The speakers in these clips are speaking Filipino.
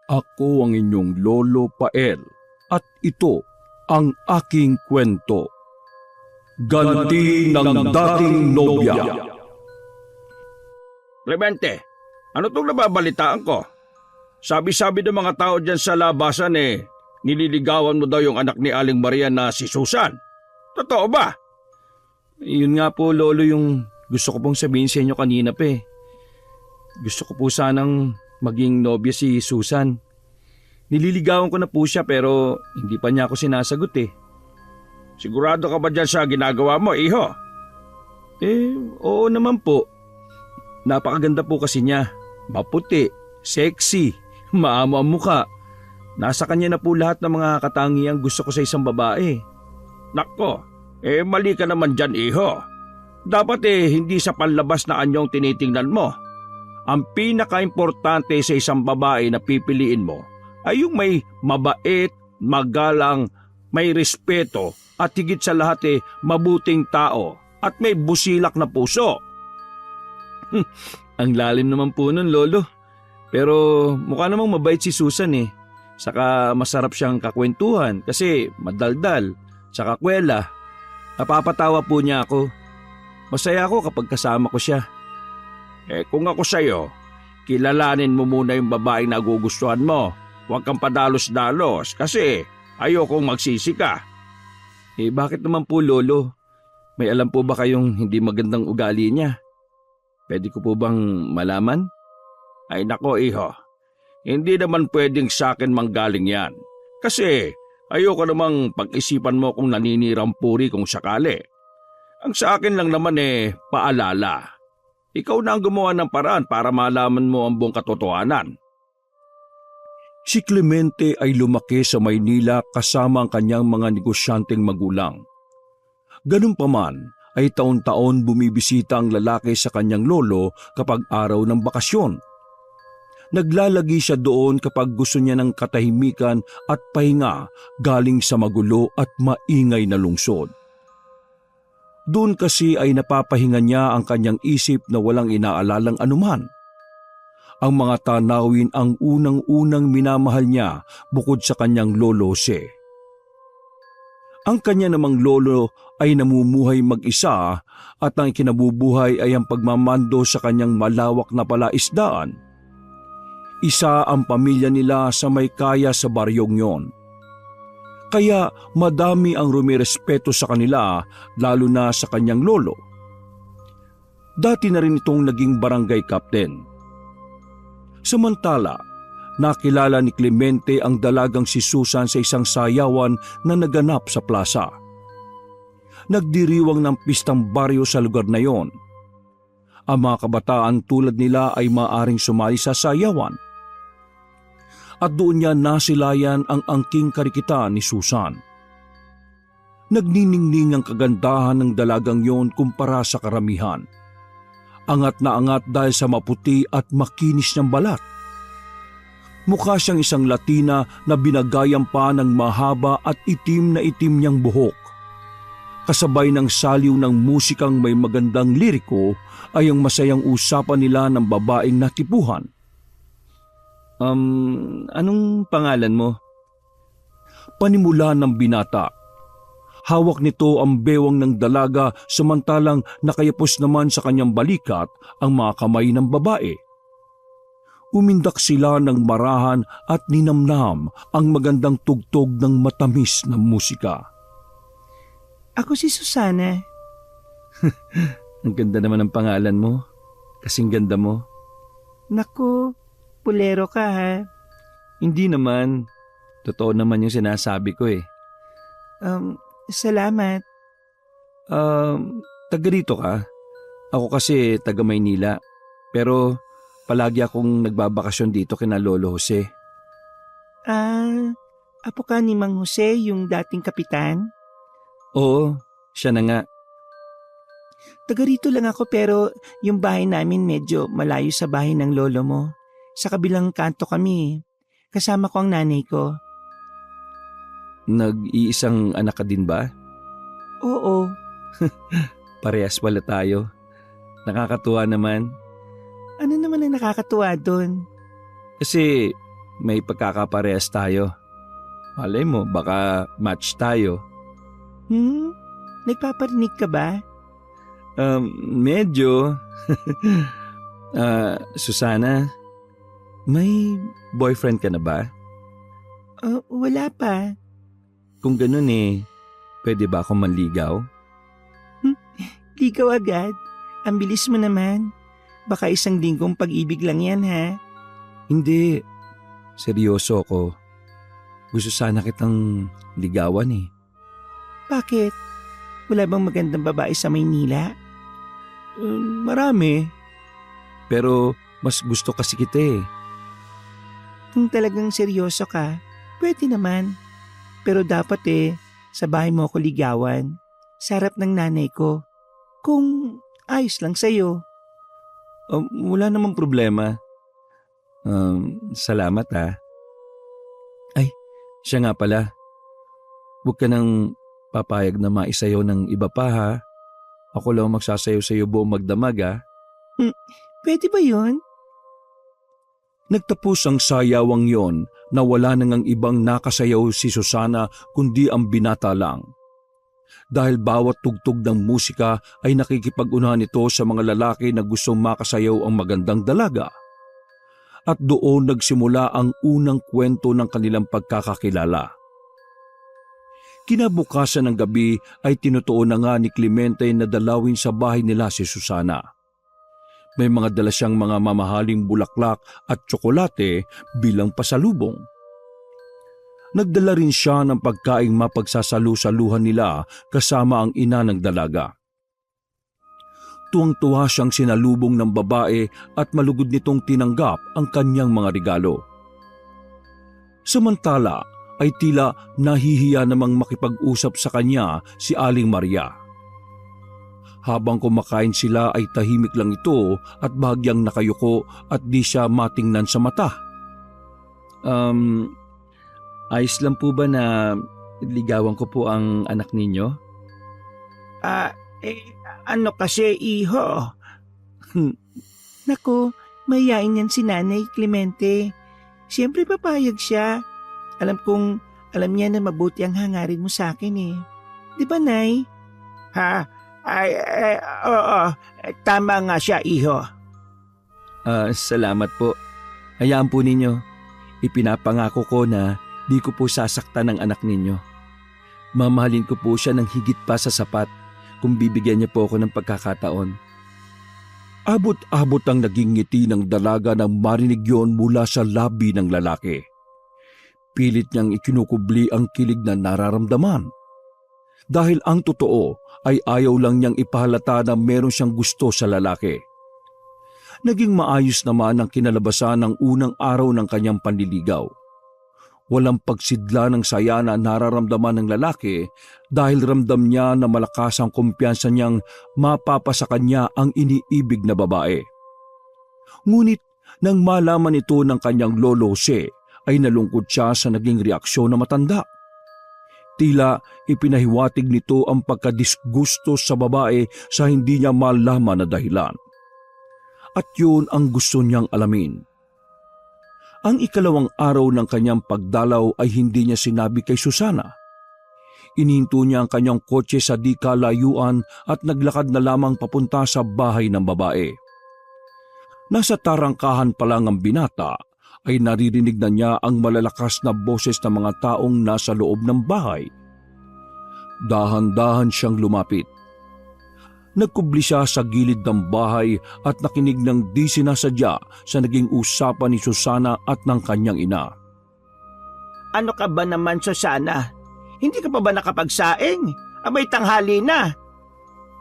Ako ang inyong Lolo Pael at ito ang aking kwento. Ganti ng dating nobya. Clemente, ano itong nababalitaan ko? Sabi-sabi ng mga tao dyan sa labasan nililigawan mo daw yung anak ni Aling Maria na si Susan. Totoo ba? Yun nga po, Lolo, yung gusto ko pong sabihin sa inyo kanina pa eh. Gusto ko po sanang maging nobya si Susan. Nililigawan ko na po siya pero hindi pa niya ako sinasagot eh. Sigurado ka ba dyan sa ginagawa mo, iho? Oo naman po. Napakaganda po kasi niya. Maputi, sexy, maamo ang muka. Nasa kanya na po lahat ng mga katangiang gusto ko sa isang babae. Nako, mali ka naman dyan, iho. Dapat hindi sa panlabas na anyong tinitingnan mo. Ang pinaka-importante sa isang babae na pipiliin mo ay yung may mabait, magalang, may respeto at higit sa lahat mabuting tao at may busilak na puso. Ang lalim naman po nun, Lolo. Pero mukha namang mabait si Susan eh. Saka masarap siyang kakwentuhan kasi madaldal, saka kwela. Napapatawa po niya ako. Masaya ako kapag kasama ko siya. Kung ako sa'yo, kilalanin mo muna yung babaeng nagugustuhan mo. Huwag kang padalos-dalos kasi ayokong magsisi ka. Bakit naman po, Lolo? May alam po ba kayong hindi magandang ugali niya? Pwede ko po bang malaman? Ay nako, iho. Hindi naman pwedeng sa'kin manggaling yan. Kasi ayoko namang pag-isipan mo kung naninirang puri kung sakali. Ang sa akin lang naman paalala. Ikaw na ang gumawa ng paraan para malaman mo ang buong katotohanan. Si Clemente ay lumaki sa Maynila kasama ang kanyang mga negosyanteng magulang. Ganun pa man ay taon-taon bumibisita ang lalaki sa kanyang lolo kapag araw ng bakasyon. Naglalagi siya doon kapag gusto niya ng katahimikan at pahinga galing sa magulo at maingay na lungsod. Doon kasi ay napapahinga niya ang kanyang isip na walang inaalalang anuman. Ang mga tanawin ang unang-unang minamahal niya bukod sa kanyang lolo Jose. Ang kanya namang lolo ay namumuhay mag-isa at ang kinabubuhay ay ang pagmamando sa kanyang malawak na palaisdaan. Isa ang pamilya nila sa may kaya sa baryong yon. Kaya madami ang rumirespeto sa kanila lalo na sa kanyang lolo. Dati na rin itong naging barangay captain. Samantala, nakilala ni Clemente ang dalagang si Susan sa isang sayawan na naganap sa plaza. Nagdiriwang ng pistang baryo sa lugar na yon. Ang mga kabataan tulad nila ay maaring sumali sa sayawan. At doon niya nasilayan ang angking karikitan ni Susan. Nagniningning ang kagandahan ng dalagang yon kumpara sa karamihan. Angat na angat dahil sa maputi at makinis niyang balat. Mukha siyang isang Latina na binagayang pa ng mahaba at itim na itim niyang buhok. Kasabay ng saliw ng musikang may magandang liriko ay ang masayang usapan nila ng babaeng natipuhan. Anong pangalan mo? Panimula ng binata. Hawak nito ang bewang ng dalaga samantalang nakayapos naman sa kanyang balikat ang mga kamay ng babae. Umindak sila ng marahan at ninamnam ang magandang tugtog ng matamis na musika. Ako si Susana. Ang ganda naman ng pangalan mo. Kasing ganda mo. Naku, pulero ka ha. Hindi naman. Totoo naman yung sinasabi ko eh. Salamat. Taga rito ka? Ako kasi taga Maynila. Pero palagi akong nagbabakasyon dito kina Lolo Jose. Apo ka ni Mang Jose, yung dating kapitan? Oo, siya na nga. Taga rito lang ako pero yung bahay namin medyo malayo sa bahay ng lolo mo. Sa kabilang kanto kami. Kasama ko ang nanay ko. Nag-iisang anak ka din ba? Oo. Parehas pala tayo. Nakakatuwa naman. Ano naman ang nakakatuwa doon? Kasi may pagkakaparehas tayo. Malay mo, baka match tayo. Nagpaparinig ka ba? Medyo. Susana, may boyfriend ka na ba? Wala pa. Kung ganun pwede ba akong manligaw? Ligaw agad. Ang bilis mo naman. Baka isang linggong pag-ibig lang yan, ha? Hindi. Seryoso ako. Gusto sana kitang ligawan Bakit? Wala bang magandang babae sa Maynila? Marami. Pero mas gusto kasi kita Kung talagang seryoso ka, pwede naman. Pero dapat sa bahay mo ako ligawan. Sa harap ng nanay ko. Kung ayos lang sa'yo. Wala namang problema. Salamat Ay, siya nga pala. Huwag ka nang papayag na maisayaw ng iba pa ha. Ako lang magsasayaw sa iyo buong magdamag Pwede ba yun? Nagtapos ang sayawang yon na wala nang ibang nakasayaw si Susana kundi ang binata lang. Dahil bawat tugtog ng musika ay nakikipag-unahan ito sa mga lalaki na gustong makasayaw ang magandang dalaga. At doon nagsimula ang unang kwento ng kanilang pagkakakilala. Kinabukasan ng gabi ay tinutuon na nga ni Clemente na dalawin sa bahay nila si Susana. May mga dala siyang mga mamahaling bulaklak at tsokolate bilang pasalubong. Nagdala rin siya ng pagkaing mapagsasalu-saluhan nila kasama ang ina ng dalaga. Tuwang-tuwa siyang sinalubong ng babae at malugod nitong tinanggap ang kanyang mga regalo. Samantala ay tila nahihiya namang makipag-usap sa kanya si Aling Maria. Habang kumakain sila ay tahimik lang ito at bahagyang nakayuko at di siya matingnan sa mata. Ayos lang po ba na ligawan ko po ang anak ninyo? Ano kasi, iho? Nako, mayayain yan si Nanay Clemente. Siyempre papayag siya. Alam niya na mabuti ang hangarin mo sa akin Di ba, Nay? Oo. Tama nga siya, iho. Salamat po. Hayaan po ninyo. Ipinapangako ko na di ko po sasaktan ang anak ninyo. Mamahalin ko po siya ng higit pa sa sapat kung bibigyan niya po ako ng pagkakataon. Abot-abot ang naging ngiti ng dalaga nang marinig yon mula sa labi ng lalaki. Pilit niyang ikinukubli ang kilig na nararamdaman. Dahil ang totoo ay ayaw lang niyang ipahalata na meron siyang gusto sa lalaki. Naging maayos naman ang kinalabasan ng unang araw ng kanyang panliligaw. Walang pagsidla ng saya na nararamdaman ng lalaki dahil ramdam niya na malakas ang kumpiyansa niyang mapapasa kanya ang iniibig na babae. Ngunit nang malaman ito ng kanyang lolo Jose ay nalungkot siya sa naging reaksyon na matanda. Tila ipinahiwatig nito ang pagkadisgusto sa babae sa hindi niya malaman na dahilan. At yun ang gusto niyang alamin. Ang ikalawang araw ng kanyang pagdalaw ay hindi niya sinabi kay Susana. Ininto niya ang kanyang kotse sa di kalayuan at naglakad na lamang papunta sa bahay ng babae. Nasa tarangkahan pa lang ang binata ay naririnig na niya ang malalakas na boses ng mga taong nasa loob ng bahay. Dahan-dahan siyang lumapit. Nagkubli siya sa gilid ng bahay at nakinig ng di sinasadya sa naging usapan ni Susana at ng kanyang ina. Ano ka ba naman, Susana? Hindi ka pa ba nakapagsaing? Abay tanghali na.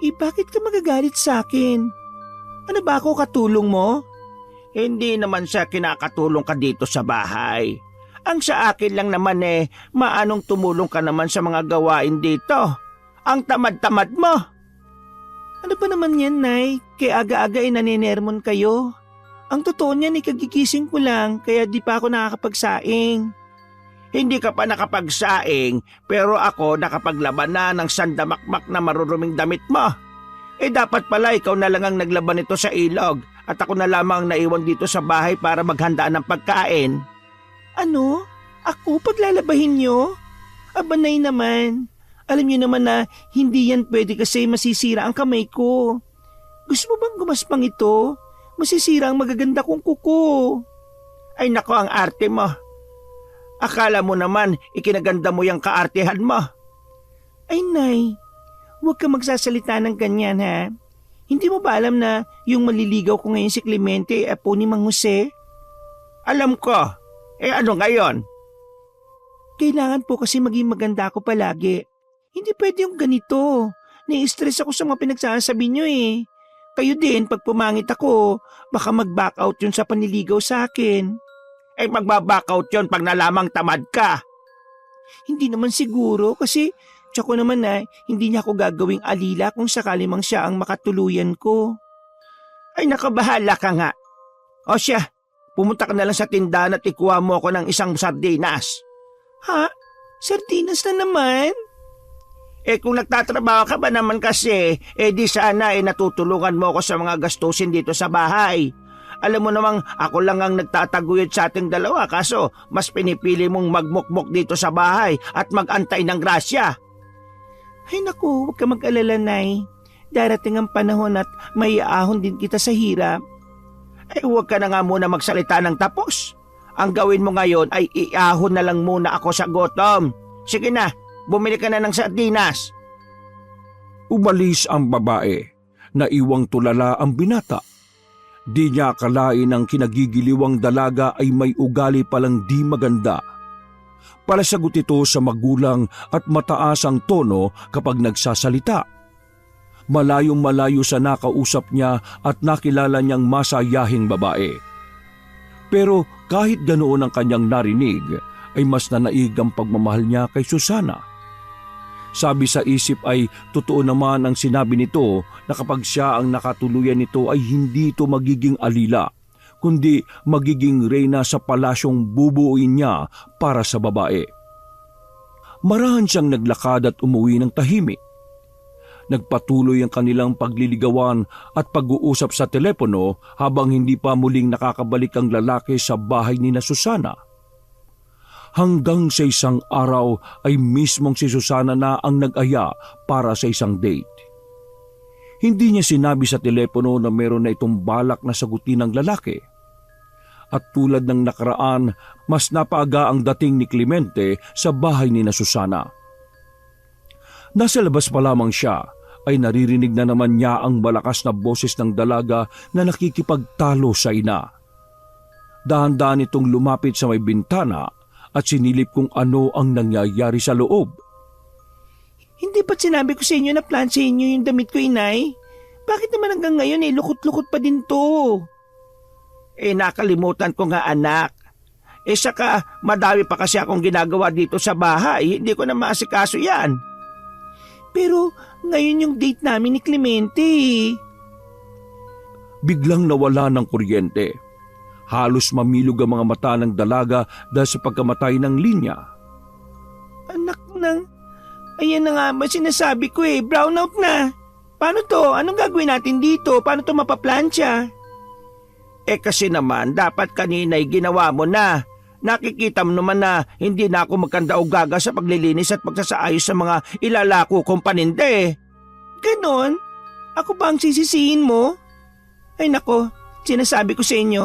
Bakit ka magagalit sa akin? Ano ba ako katulong mo? Hindi naman sa kinakatulong ka dito sa bahay. Ang sa akin lang naman maanong tumulong ka naman sa mga gawain dito. Ang tamad-tamad mo. Ano ba naman yan, Nay? Kaya aga-aga naninermon kayo. Ang totoo niyan kagigising ko lang kaya di pa ako nakakapagsaing. Hindi ka pa nakapagsaing pero ako nakapaglaban na ng sandamakmak na maruruming damit mo. Dapat pala ikaw na lang ang naglaban nito sa ilog at ako na lamang naiwan dito sa bahay para maghanda ng pagkain. Ano? Ako paglalabahin nyo? Abanay naman. Alam niyo naman na hindi yan pwede kasi masisira ang kamay ko. Gusto mo bang gumaspang ito? Masisira ang magaganda kong kuko. Ay nako, ang arte mo. Akala mo naman ikinaganda mo yung kaartehan mo. Ay nay, huwag ka magsasalita ng ganyan ha. Hindi mo ba alam na yung maliligaw ko ngayon si Clemente ay apo ni Mang Jose? Alam ko. Ano ngayon? Kailangan po kasi maging maganda ako palagi. Hindi pwede yung ganito. Nai-stress ako sa mga pinagsasabi nyo eh. Kayo din, pag pumangit ako, baka mag-back out yun sa panliligaw sa akin. Magba-back out yun pag nalamang tamad ka. Hindi naman siguro kasi tsaka naman na hindi niya ako gagawing alila kung sakali mang siya ang makatuluyan ko. Ay nakabahala ka nga. O siya, pumunta ka na lang sa tindahan at ikuha mo ako ng isang sardinas. Ha? Sardinas na naman? Kung nagtatrabaho ka ba naman kasi, di sana natutulungan mo ako sa mga gastusin dito sa bahay. Alam mo namang ako lang ang nagtataguyod sa ating dalawa kaso mas pinipili mong magmukmok dito sa bahay at magantay ng grasya. Ay naku, huwag ka mag-alala, Nay. Darating ang panahon at may aahon din kita sa hirap. Huwag ka na nga muna magsalita ng tapos. Ang gawin mo ngayon ay iahon na lang muna ako sa gutom. Sige na. Bumili ka na ng sardinas. Umalis ang babae. Naiwang tulala ang binata. Di niya akalain ang kinagigiliwang dalaga ay may ugali palang di maganda. Palasagot ito sa magulang at mataas ang tono kapag nagsasalita. Malayong malayo sa nakausap niya at nakilala niyang masayahing babae. Pero kahit ganoon ang kanyang narinig, ay mas nanaig ang pagmamahal niya kay Susana. Sabi sa isip ay totoo naman ang sinabi nito na kapag siya ang nakatuluyan nito ay hindi ito magiging alila, kundi magiging reyna sa palasyong bubuuin niya para sa babae. Marahan siyang naglakad at umuwi ng tahimik. Nagpatuloy ang kanilang pagliligawan at pag-uusap sa telepono habang hindi pa muling nakakabalik ang lalaki sa bahay ni na Susana. Hanggang sa isang araw ay mismong si Susana na ang nag-aya para sa isang date. Hindi niya sinabi sa telepono na meron na itong balak na sagutin ng lalaki. At tulad ng nakaraan, mas napaaga ang dating ni Clemente sa bahay ni na Susana. Nasa labas pa lamang siya ay naririnig na naman niya ang malakas na boses ng dalaga na nakikipagtalo sa ina. Dahan-dahan itong lumapit sa may bintana at sinilip kung ano ang nangyayari sa loob. Hindi ba't sinabi ko sa inyo na plansahin niyo yung damit ko, inay? Bakit naman hanggang ngayon lukot-lukot pa din to? Nakalimutan ko nga, anak. Saka madami pa kasi akong ginagawa dito sa bahay. Hindi ko na maasikaso yan. Pero ngayon yung date namin ni Clemente. Biglang nawala ng kuryente. Halos mamilog ang mga mata ng dalaga dahil sa pagkamatay ng linya. Anak nang, ayan na nga ba sinasabi ko brownout na. Paano to? Anong gagawin natin dito? Paano to mapaplansya? Kasi naman, dapat kanina'y ginawa mo na. Nakikita mo naman na hindi na ako magkanda-ugaga sa paglilinis at pagsasaayos sa mga ilalako kong paninde. Ganon? Ako ba ang sisisihin mo? Ay nako, sinasabi ko sa inyo.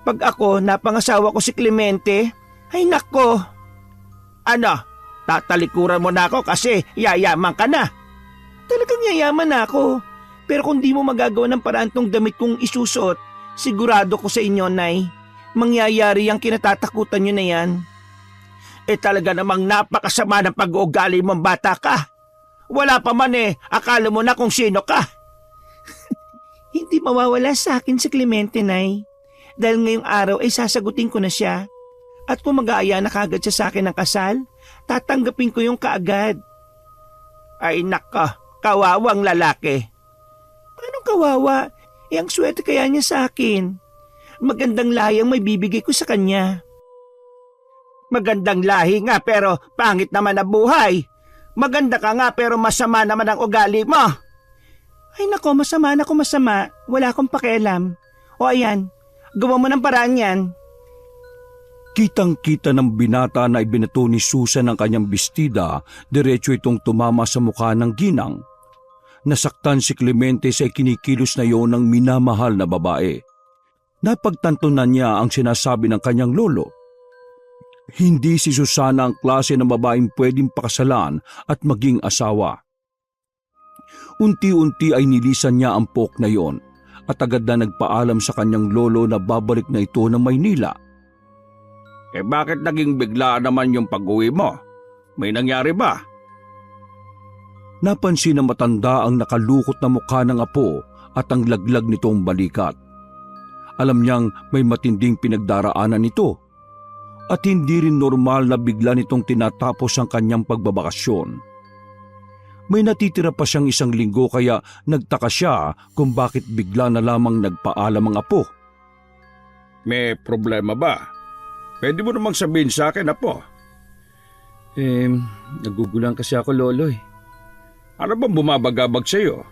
Pag ako napangasawa ko si Clemente, ay nako. Ano? Tatalikuran mo na ako kasi yayaman ka na. Talagang yayaman na ako. Pero kung di mo magagawa ng paraan tong damit kong isusuot, sigurado ko sa inyo, Nay, mangyayari ang kinatatakutan nyo na yan. Talaga namang napakasama ng pag-uugali mong bata ka. Wala pa man akala mo na kung sino ka. Hindi mawawala sa akin si Clemente, Nay. Dahil ngayong araw ay sasagutin ko na siya. At kung mag-aaya na kagad siya sa akin ng kasal, tatanggapin ko yung kaagad. Ay naka, kawawang lalaki. Anong kawawa? Ang swerte kaya niya sa akin. Magandang lahi ang may bibigay ko sa kanya. Magandang lahi nga pero pangit naman na buhay. Maganda ka nga pero masama naman ang ugali mo. Ay nako, masama na kung masama. Wala akong pakialam. O ayan, gawa mo ng paraan yan. Kitang-kita ng binata na ibinato ni Susan ang kanyang bestida, diretso itong tumama sa mukha ng ginang. Nasaktan si Clemente sa ikinikilos na iyon ng minamahal na babae. Napagtanto na niya ang sinasabi ng kanyang lolo. Hindi si Susana ang klase ng babaeng pwedeng pakasalan at maging asawa. Unti-unti ay nilisan niya ang pok na iyon at agad na nagpaalam sa kanyang lolo na babalik na ito ng Maynila. Bakit naging bigla naman yung pag-uwi mo? May nangyari ba? Napansin ng matanda ang nakalukot na mukha ng apo at ang laglag nitong balikat. Alam niyang may matinding pinagdaraanan nito at hindi rin normal na bigla nitong tinatapos ang kanyang pagbabakasyon. May natitira pa siyang 1 linggo kaya nagtaka siya kung bakit bigla na lamang nagpaalam ang apo. May problema ba? Pwede mo namang sabihin sa akin, Apo. Nagugulan kasi ako, lolo eh. Ano bang bumabagabag sa'yo?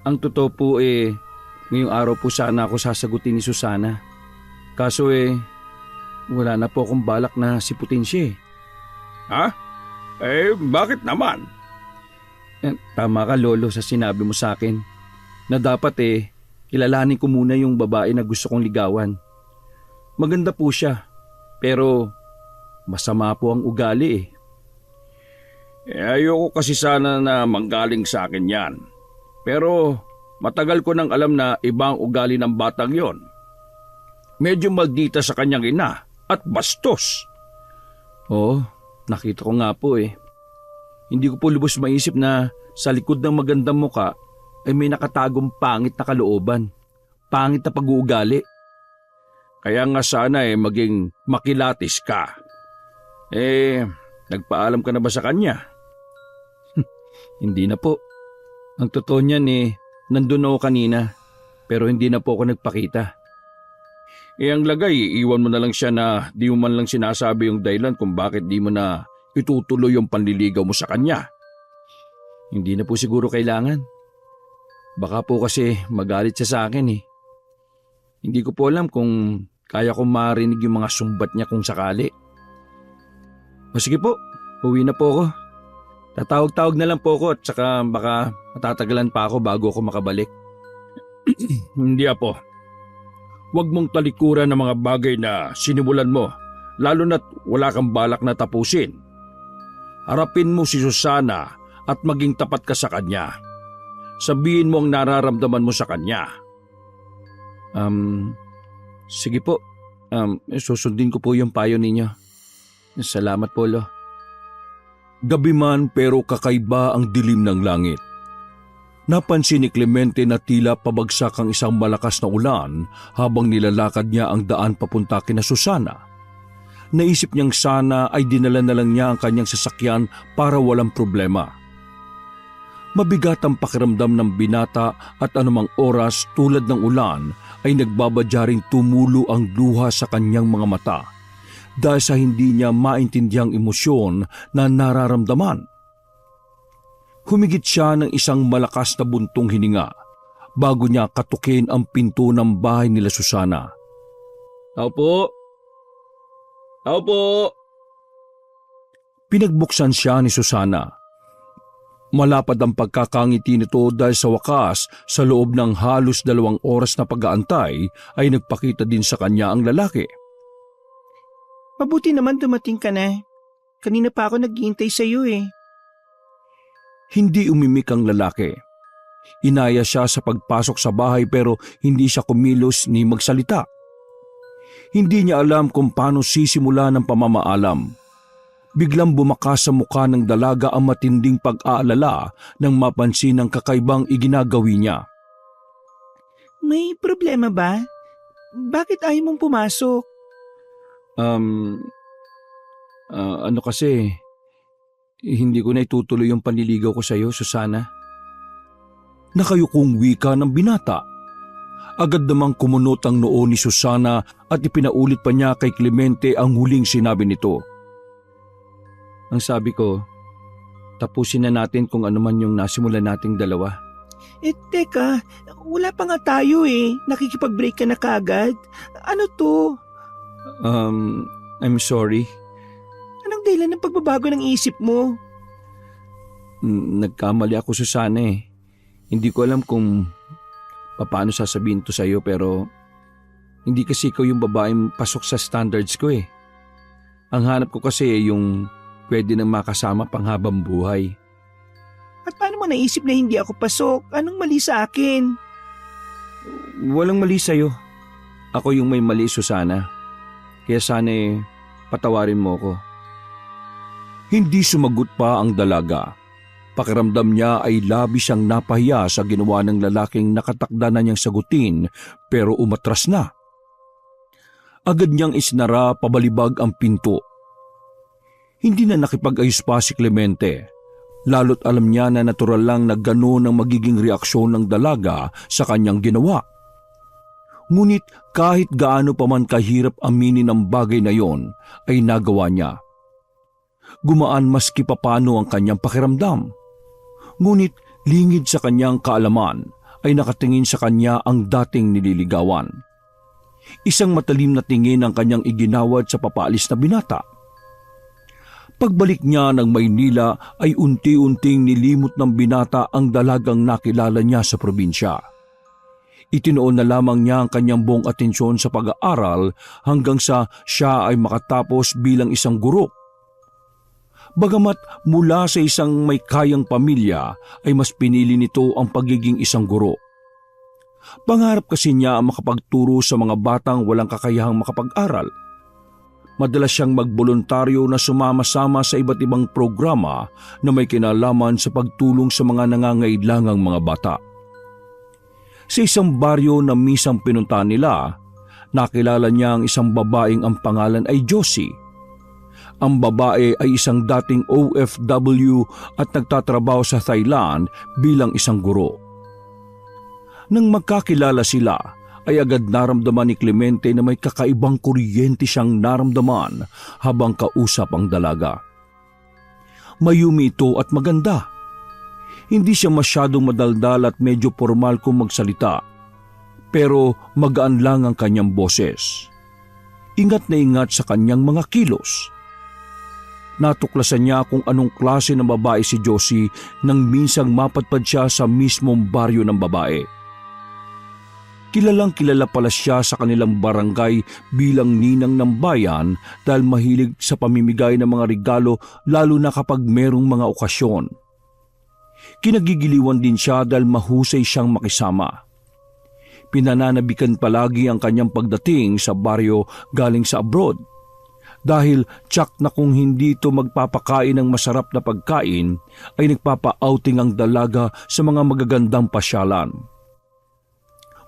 Ang totoo po ngayong araw po sana ako sasagutin ni Susana. Kaso wala na po akong balak na siputin siya eh. Ha? Bakit naman? Tama ka, lolo, sa sinabi mo sa akin na dapat kilalanin ko muna yung babae na gusto kong ligawan. Maganda po siya, pero masama po ang ugali Ayoko kasi sana na manggaling sa akin yan. Pero matagal ko nang alam na ibang ugali ng batang yon. Medyo maldita sa kanyang ina at bastos. Oo, nakita ko nga po Hindi ko po lubos maisip na sa likod ng magandang muka ay may nakatagong pangit na kalooban. Pangit na pag-uugali. Kaya nga sana maging makilatis ka. Nagpaalam ka na ba sa kanya? Hindi na po. Ang totoo niyan nandun ako kanina pero hindi na po ako nagpakita. Ang lagay, iwan mo na lang siya na di mo man lang sinasabi yung dahilan kung bakit di mo na itutuloy yung panliligaw mo sa kanya. Hindi na po siguro kailangan. Baka po kasi magalit siya sa akin Hindi ko po alam kung kaya kong marinig yung mga sumbat niya kung sakali. O sige po, uwi na po ako. Tatawag-tawag na lang po ako at saka baka matatagalan pa ako bago ako makabalik. Hindi, Apo. Huwag mong talikuran ng mga bagay na sinimulan mo, lalo na't wala kang balak na tapusin. Harapin mo si Susana at maging tapat ka sa kanya. Sabihin mo ang nararamdaman mo sa kanya. Sige po. Susundin ko po yung payo ninyo. Salamat po, Lo. Gabi man pero kakaiba ang dilim ng langit. Napansin ni Clemente na tila pabagsak ang isang malakas na ulan habang nilalakad niya ang daan papunta kina Susana. Naisip niyang sana ay dinala na lang niya ang kanyang sasakyan para walang problema. Mabigat ang pakiramdam ng binata at anumang oras tulad ng ulan ay nagbabadyaring tumulo ang luha sa kanyang mga mata dahil sa hindi niya maintindihang emosyon na nararamdaman. Humigit siya ng isang malakas na buntong hininga bago niya katukin ang pinto ng bahay nila Susana. Tao po! Tao po! Pinagbuksan siya ni Susana. Malapad ang pagkakangiti nito dahil sa wakas sa loob ng halos 2 oras na pag-aantay ay nagpakita din sa kanya ang lalaki. Mabuti naman dumating ka na. Kanina pa ako naghihintay sa iyo Hindi umimik ang lalaki. Inaya siya sa pagpasok sa bahay pero hindi siya kumilos ni magsalita. Hindi niya alam kung paano sisimula ng pamamaalam. Biglang bumakas sa mukha ng dalaga ang matinding pag-aalala nang mapansin ang kakaibang iginagawi niya. May problema ba? Bakit ayaw mong pumasok? Ano kasi, hindi ko na itutuloy yung panliligaw ko sa iyo, Susana. Nakayukong wika ng binata. Agad namang kumunot ang noo ni Susana at ipinaulit pa niya kay Clemente ang huling sinabi nito. Ang sabi ko, tapusin na natin kung ano man yung nasimulan nating dalawa. Teka, wala pa nga tayo Nakikipag-break ka na kagad. Ano to? I'm sorry. Anong dahilan ng pagbabago ng isip mo? Nagkamali ako, Susana eh. Hindi ko alam kung paano sasabihin to sa'yo pero hindi kasi ikaw yung babaeng pasok sa standards ko eh. Ang hanap ko kasi yung pwede nang makasama panghabang buhay. At paano mo naisip na hindi ako pasok? Anong mali sa akin? Walang mali sa'yo. Ako yung may mali, Susana. Kaya sana patawarin mo ko. Hindi sumagot pa ang dalaga. Pakiramdam niya ay labis siyang napahiya sa ginawa ng lalaking nakatakda na niyang sagutin pero umatras na. Agad niyang isinara pabalibag ang pinto. Hindi na nakipag-ayos pa si Clemente. Lalo't alam niya na natural lang na gano'n ang magiging reaksyon ng dalaga sa kanyang ginawa. Ngunit kahit gaano pa man kahirap aminin ang bagay na yon, ay nagawa niya. Gumaan maski papano ang kanyang pakiramdam. Ngunit lingid sa kanyang kaalaman ay nakatingin sa kanya ang dating nililigawan. Isang matalim na tingin ang kanyang iginawad sa papaalis na binata. Pagbalik niya ng Maynila ay unti-unting nilimot ng binata ang dalagang nakilala niya sa probinsya. Itinoon na lamang niya ang kanyang buong atensyon sa pag-aaral hanggang sa siya ay makatapos bilang isang guro. Bagamat mula sa isang may kayang pamilya ay mas pinili nito ang pagiging isang guro. Pangarap kasi niya ang makapagturo sa mga batang walang kakayahang makapag-aral. Madalas siyang magboluntaryo na sumama-sama sa iba't ibang programa na may kinalaman sa pagtulong sa mga nangangailangang mga bata. Sa isang baryo na misang pinunta nila, nakilala niya ang isang babaeng ang pangalan ay Josie. Ang babae ay isang dating OFW at nagtatrabaho sa Thailand bilang isang guro. Nang magkakilala sila, ay agad naramdaman ni Clemente na may kakaibang kuryente siyang naramdaman habang kausap ang dalaga. Mayumi ito at maganda. Hindi siya masyadong madaldal at medyo formal kung magsalita, pero magaan lang ang kanyang boses. Ingat na ingat sa kanyang mga kilos. Natuklasan niya kung anong klase ng babae si Josie nang minsang mapadpad siya sa mismong baryo ng babae. Kilalang kilala pala siya sa kanilang barangay bilang ninang ng bayan dahil mahilig sa pamimigay ng mga regalo lalo na kapag merong mga okasyon. Kinagigiliwan din siya dahil mahusay siyang makisama. Pinananabikan palagi ang kanyang pagdating sa baryo galing sa abroad. Dahil tsak na kung hindi ito magpapakain ng masarap na pagkain, ay nagpapa-outing ang dalaga sa mga magagandang pasyalan.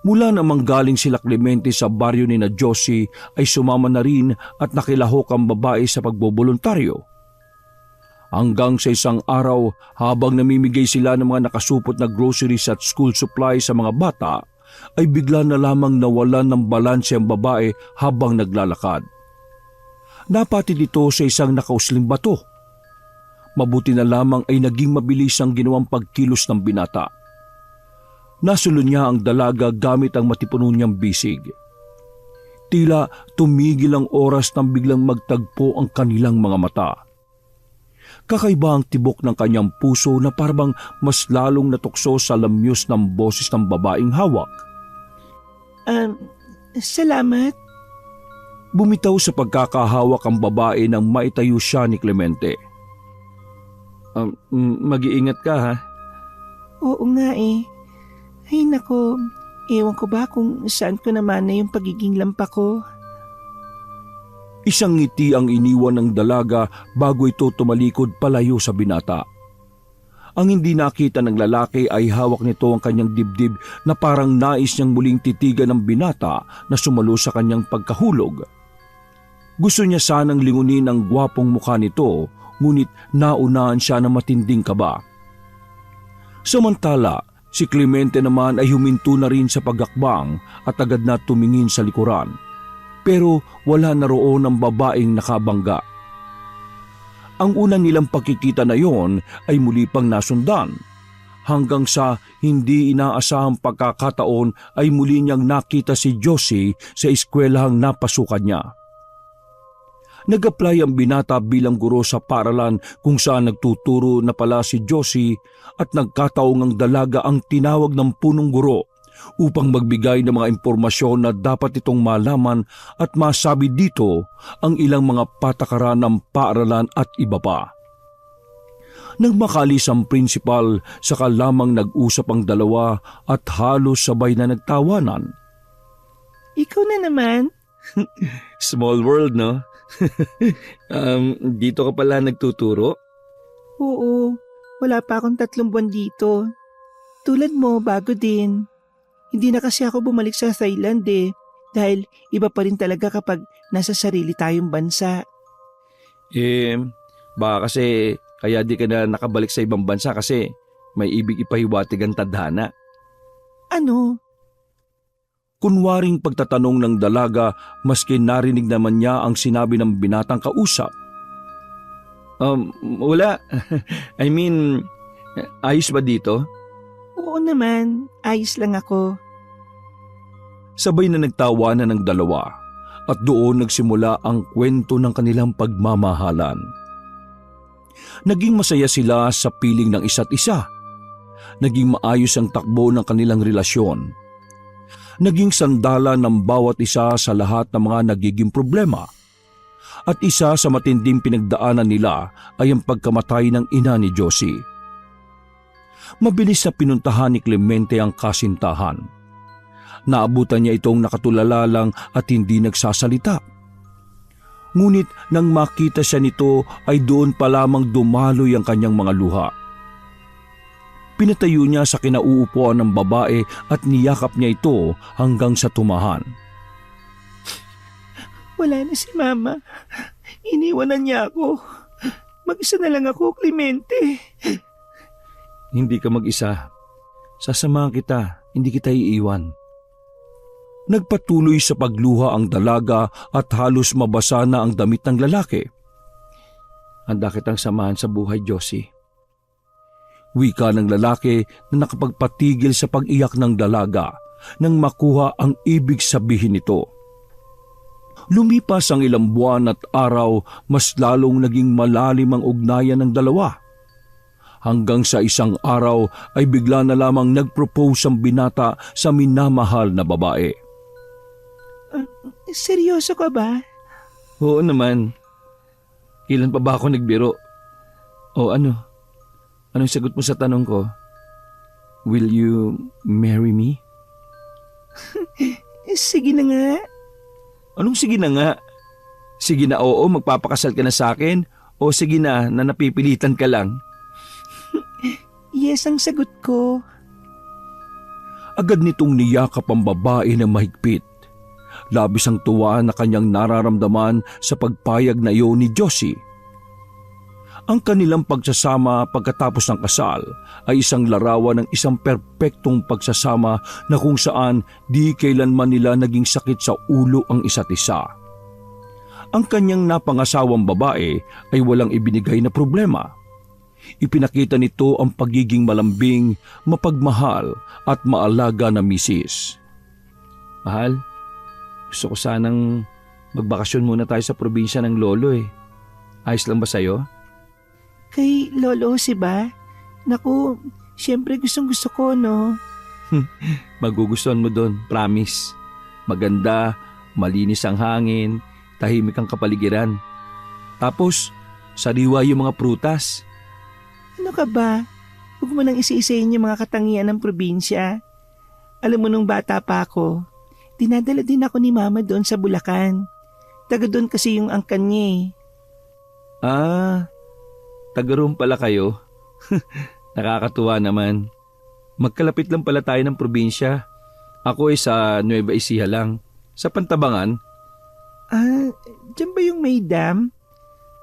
Mula namang galing sila Clemente sa baryo ni na Josie ay sumama na rin at nakilahok ang babae sa pagboboluntaryo. Hanggang sa isang araw habang namimigay sila ng mga nakasupot na groceries at school supplies sa mga bata, ay bigla na lamang nawalan ng balanse ang babae habang naglalakad. Napatid ito sa isang nakausling bato. Mabuti na lamang ay naging mabilis ang ginawang pagkilos ng binata. Nasulon niya ang dalaga gamit ang matipuno niyang bisig. Tila tumigil ang oras nang biglang magtagpo ang kanilang mga mata. Kakaiba ang tibok ng kanyang puso na parang mas lalong natukso sa lamyos ng boses ng babaeng hawak. Salamat. Bumitaw sa pagkakahawak ang babae nang maitayo siya ni Clemente. Mag-iingat ka ha? Oo nga eh. Ay nako, ewan ko ba kung saan ko naman na yung pagiging lampa ko. Isang ngiti ang iniwan ng dalaga bago ito tumalikod palayo sa binata. Ang hindi nakita ng lalaki ay hawak nito ang kanyang dibdib na parang nais niyang muling titigan ng binata na sumalo sa kanyang pagkahulog. Gusto niya sanang lingunin ang gwapong mukha nito, ngunit naunahan siya ng matinding kaba. Samantala, si Clemente naman ay huminto na rin sa pagakbang at agad na tumingin sa likuran. Pero wala na roon ang babaeng nakabangga. Ang unang nilang pagkikita na yon ay muli pang nasundan. Hanggang sa hindi inaasahang pagkakataon ay muli niyang nakita si Josie sa eskwelahang napasukan niya. Nag-apply ang binata bilang guro sa paaralan kung saan nagtuturo na pala si Josie at nagkataong ang dalaga ang tinawag ng punong guro upang magbigay ng mga impormasyon na dapat itong malaman at masabi dito ang ilang mga patakaran ng paaralan at iba pa. Nang makalis ang principal, saka lamang nag-usap ang dalawa at halos sabay na nagtawanan. Ikaw na naman? Small world, no? Dito ka pala nagtuturo? Oo, wala pa akong 3 buwan dito. Tulad mo, bago din. Hindi na kasi ako bumalik sa Thailand dahil iba pa rin talaga kapag nasa sarili tayong bansa. Baka kasi kaya di ka na nakabalik sa ibang bansa kasi may ibig ipahiwatig ang tadhana. Ano? Kunwaring pagtatanong ng dalaga maski narinig naman niya ang sinabi ng binatang kausap. Wala. I mean, ayos ba dito? Oo naman, ayos lang ako. Sabay na nagtawanan ng dalawa at doon nagsimula ang kwento ng kanilang pagmamahalan. Naging masaya sila sa piling ng isa't isa. Naging maayos ang takbo ng kanilang relasyon. Naging sandala ng bawat isa sa lahat ng mga nagiging problema. At isa sa matinding pinagdaanan nila ay ang pagkamatay ng ina ni Josie. Mabilis na pinuntahan ni Clemente ang kasintahan. Naabutan niya itong nakatulala lang at hindi nagsasalita. Ngunit nang makita siya nito ay doon pa lamang dumaloy ang kanyang mga luha. Pinatayo niya sa kinauupuan ng babae at niyakap niya ito hanggang sa tumahan. Wala na si Mama. Iniwanan niya ako. Mag-isa na lang ako, Clemente. Hindi ka mag-isa. Sasamahan kita, hindi kita iiwan. Nagpatuloy sa pagluha ang dalaga at halos mabasa na ang damit ng lalaki. Handa kitang samahan sa buhay, Josie. Wika ng lalaki na nakapagpatigil sa pag-iyak ng dalaga nang makuha ang ibig sabihin nito. Lumipas ang ilang buwan at araw, mas lalong naging malalim ang ugnayan ng dalawa. Hanggang sa isang araw ay bigla na lamang nag-propose ang binata sa minamahal na babae. Seryoso ka ba? Oo naman. Ilan pa ba ako nagbiro? O ano? Anong sagot mo sa tanong ko? Will you marry me? Sige na nga. Anong sige na nga? Sige na oo, magpapakasal ka na sa akin? O sige na napipilitan ka lang? Yes ang sagot ko. Agad nitong niyakap ang babae na mahigpit. Labis ang tuwa na kanyang nararamdaman sa pagpayag na iyon ni Josie. Ang kanilang pagsasama pagkatapos ng kasal ay isang larawan ng isang perpektong pagsasama na kung saan di kailanman nila naging sakit sa ulo ang isa't isa. Ang kanyang napangasawang babae ay walang ibinigay na problema. Ipinakita nito ang pagiging malambing, mapagmahal at maalaga na misis. Mahal, gusto ko sanang magbakasyon muna tayo sa probinsya ng lolo eh. Ayos lang ba sa'yo? Kay Lolo si ba? Naku, siyempre gustong gusto ko, no? Magugustuhan mo doon, promise. Maganda, malinis ang hangin, tahimik ang kapaligiran. Tapos, sariwa yung mga prutas. Ano ka ba? Huwag mo nang isi-isayin yung mga katangian ng probinsya. Alam mo nung bata pa ako, dinadala din ako ni Mama doon sa Bulacan. Taga doon kasi yung angkan niya eh. Taga roon pala kayo. Nakakatuwa naman. Magkalapit lang pala tayo ng probinsya. Ako ay sa Nueva Ecija lang. Sa Pantabangan. Diyan ba yung may dam?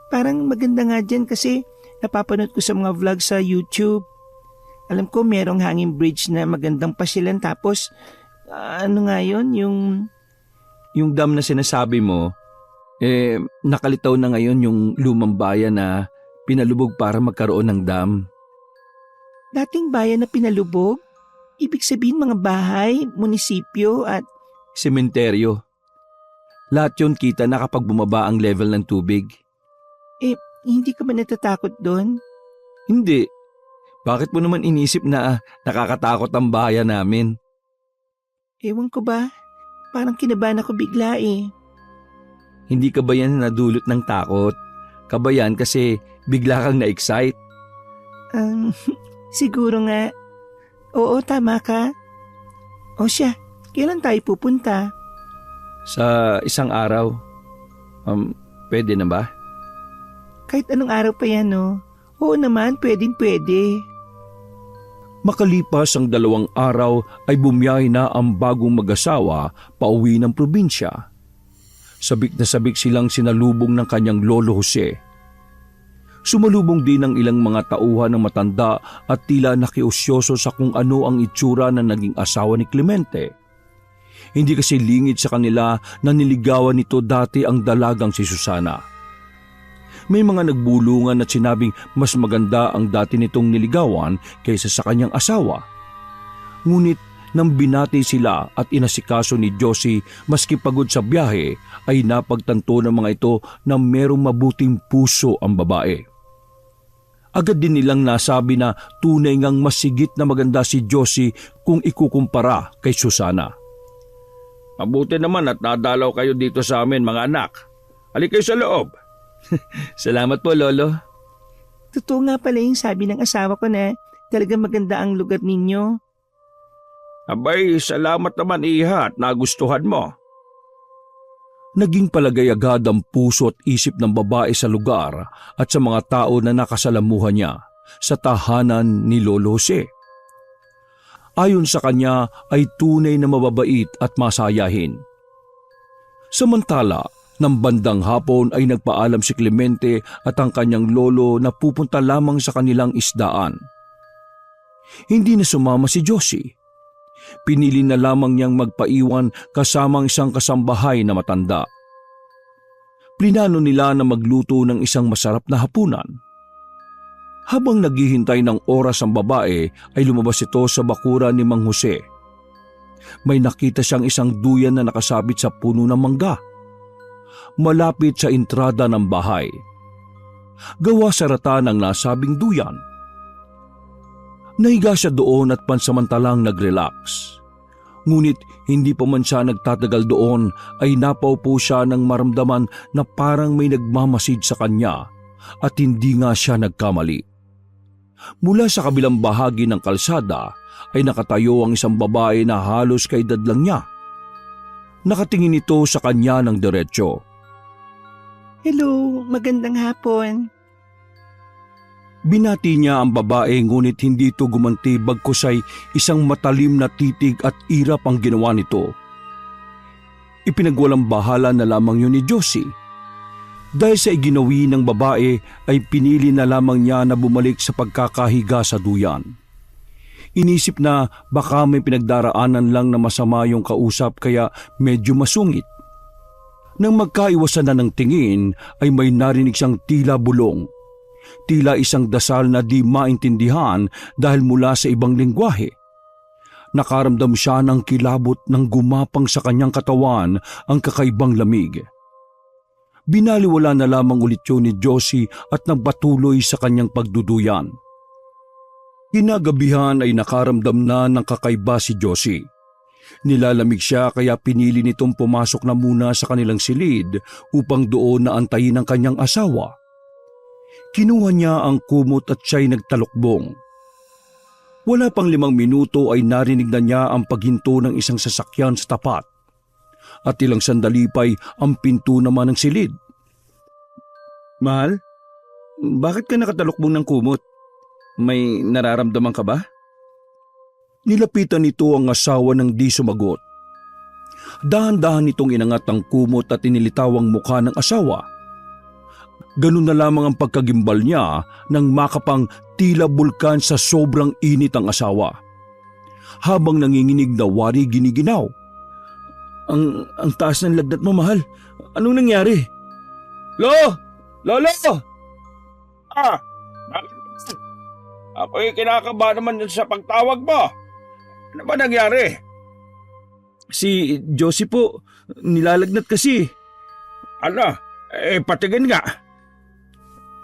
Parang maganda nga dyan kasi napapanood ko sa mga vlog sa YouTube. Alam ko merong hanging bridge na magandang pasyalan tapos ano nga yun, yung dam na sinasabi mo, nakalitaw na ngayon yung lumang bayan na pinalubog para magkaroon ng dam. Dating bayan na pinalubog? Ibig sabihin mga bahay, munisipyo at... Sementeryo. Lahat yun kita na kapag bumaba ang level ng tubig. Hindi ka ba natatakot doon? Hindi. Bakit mo naman inisip na nakakatakot ang bayan namin? Ewan ko ba? Parang kinabahan ako bigla eh. Hindi ka ba yan nadulot ng takot? Kabayan kasi bigla kang na-excite. Siguro nga. Oo, tama ka. O siya, kailan tayo pupunta? Sa isang araw. Pwede na ba? Kahit anong araw pa yan, no? Oo naman, pwede. Makalipas ang 2 araw ay bumiyahe na ang bagong mag-asawa pauwi ng probinsya. Sabik na sabik silang sinalubong ng kanyang lolo Jose. Sumalubong din ang ilang mga tauhan ng matanda at tila nakiusyoso sa kung ano ang itsura ng naging asawa ni Clemente. Hindi kasi lingid sa kanila na niligawan nito dati ang dalagang si Susana. May mga nagbulungan at sinabing mas maganda ang dati nitong niligawan kaysa sa kanyang asawa. Ngunit nang binati sila at inasikaso ni Josie maski pagod sa biyahe ay napagtanto ng mga ito na merong mabuting puso ang babae. Agad din nilang nasabi na tunay ngang masigit na maganda si Josie kung ikukumpara kay Susana. Mabuti naman at nadalaw kayo dito sa amin mga anak. Halika kayo sa loob. Salamat po, Lolo. Totoo nga pala yung sabi ng asawa ko na talagang maganda ang lugar ninyo. Abay, salamat naman iha at nagustuhan mo. Naging palagay agad ang puso at isip ng babae sa lugar at sa mga tao na nakasalamuhan niya sa tahanan ni Lolo Jose. Ayon sa kanya ay tunay na mababait at masayahin. Samantala, ng bandang hapon ay nagpaalam si Clemente at ang kanyang lolo na pupunta lamang sa kanilang isdaan. Hindi na sumama si Josie. Pinili na lamang niyang magpaiwan kasamang isang kasambahay na matanda. Plinano nila na magluto ng isang masarap na hapunan. Habang naghihintay ng oras ang babae ay lumabas ito sa bakuran ni Mang Jose. May nakita siyang isang duyan na nakasabit sa puno ng mangga. Malapit sa entrada ng bahay. Gawa sa rata ng nasabing duyan. Nahiga siya doon at pansamantalang nag-relax. Ngunit hindi pa man siya nagtatagal doon ay napaupo siya nang maramdaman na parang may nagmamasid sa kanya at hindi nga siya nagkamali. Mula sa kabilang bahagi ng kalsada ay nakatayo ang isang babae na halos kaedad lang niya. Nakatingin ito sa kanya ng diretsyo. Hello, magandang hapon. Binati niya ang babae ngunit hindi ito gumanti bagkus ay isang matalim na titig at irap ang ginawa nito. Ipinagwalang bahala na lamang yun ni Josie. Dahil sa iginawi ng babae ay pinili na lamang niya na bumalik sa pagkakahiga sa duyan. Inisip na baka may pinagdaraanan lang na masama yung kausap kaya medyo masungit. Nang magkaiwasan na ng tingin ay may narinig siyang tila bulong. Tila isang dasal na di maintindihan dahil mula sa ibang lengguwahe. Nakaramdam siya ng kilabot ng gumapang sa kanyang katawan ang kakaibang lamig. Binaliwala na lamang ulit yun ni Josie at nagpatuloy sa kanyang pagduduyan. Kinagabihan ay nakaramdam na ng kakaiba si Josie. Nilalamig siya kaya pinili nitong pumasok na muna sa kanilang silid upang doon na antayin ang kanyang asawa. Kinuha niya ang kumot at siya'y nagtalukbong. Wala pang 5 minuto ay narinig na niya ang paghinto ng isang sasakyan sa tapat. At ilang sandali pa'y ang pinto naman ng silid. Mahal, bakit ka nakatalukbong ng kumot? May nararamdaman ka ba? Nilapitan nito ang asawa ng di sumagot. Dahan-dahan nitong inangat ang kumot at inilitaw ang mukha ng asawa. Ganun na lamang ang pagkagimbal niya nang makapang tila bulkan sa sobrang init ang asawa. Habang nanginginig na wari giniginaw. Ang taas ng lagnat mo, mahal. Anong nangyari? Lolo! Bakit? Ako'y kinakabahan naman sa pagtawag mo. Ano ba nangyari? Si Josie po, nilalagnat kasi. Ala, patingin nga.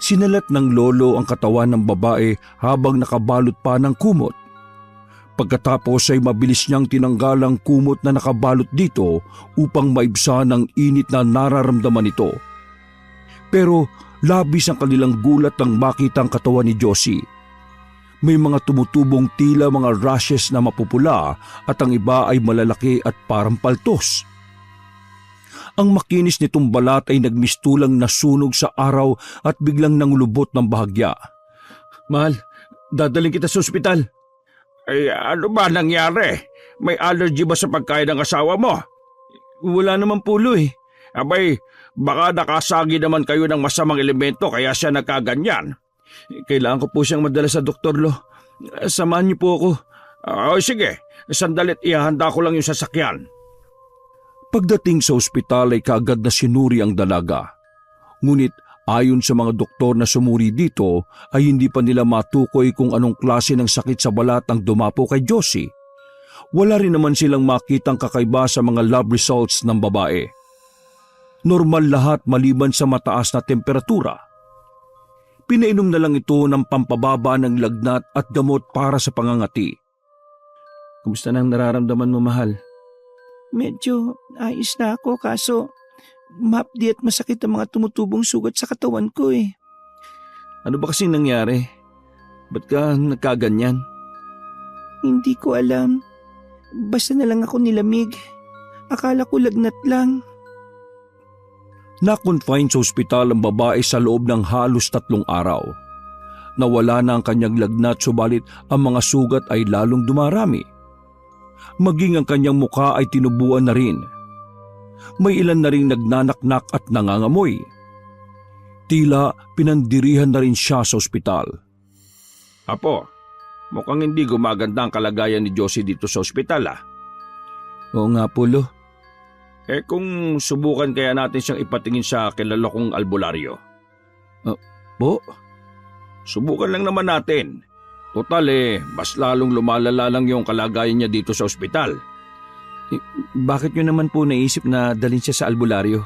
Sinalat ng lolo ang katawan ng babae habang nakabalot pa ng kumot. Pagkatapos ay mabilis niyang tinanggal ang kumot na nakabalot dito upang maibsan ang init na nararamdaman nito. Pero labis ang kanilang gulat nang makita ang katawan ni Josie. May mga tumutubong tila mga rashes na mapupula at ang iba ay malalaki at parang paltos. Ang makinis nitong balat ay nagmistulang nasunog sa araw at biglang nangulubot ng bahagya. Mahal, dadaling kita sa ospital. Ano ba nangyari? May allergy ba sa pagkain ng asawa mo? Wala naman pulo eh. Abay, baka nakasagi naman kayo ng masamang elemento kaya siya nagkaganyan. Kailangan ko po siyang madala sa doktor, Lo. Samahan niyo po ako. Sige, sandalit ihahanda ko lang yung sasakyan. Pagdating sa ospital ay kaagad na sinuri ang dalaga. Ngunit ayon sa mga doktor na sumuri dito ay hindi pa nila matukoy kung anong klase ng sakit sa balat ang dumapo kay Josie. Wala rin naman silang makitang kakaiba sa mga lab results ng babae. Normal lahat maliban sa mataas na temperatura. Pinainom na lang ito ng pampababa ng lagnat at gamot para sa pangangati. Kumusta na ang nararamdaman mo, mahal? Medyo ayos na ako kaso mapdi at masakit ang mga tumutubong sugat sa katawan ko eh. Ano ba kasing nangyari? Ba't ka nagkaganyan? Hindi ko alam. Basta na lang ako nilamig. Akala ko lagnat lang. Na-confine sa ospital ang babae sa loob ng halos 3 araw. Nawala na ang kanyang lagnat subalit ang mga sugat ay lalong dumarami. Maging ang kanyang mukha ay tinubuan na rin. May ilan na ring nagnanaknak at nangangamoy. Tila pinandirihan na rin siya sa ospital. Apo, mukhang hindi gumaganda ang kalagayan ni Josie dito sa ospital Oo nga po, Lo. Kung subukan kaya natin siyang ipatingin sa kilala kong albularyo. Po? Subukan lang naman natin. Total mas lalong lumalala lang yung kalagayan niya dito sa ospital. Bakit nyo naman po naisip na dalhin siya sa albularyo?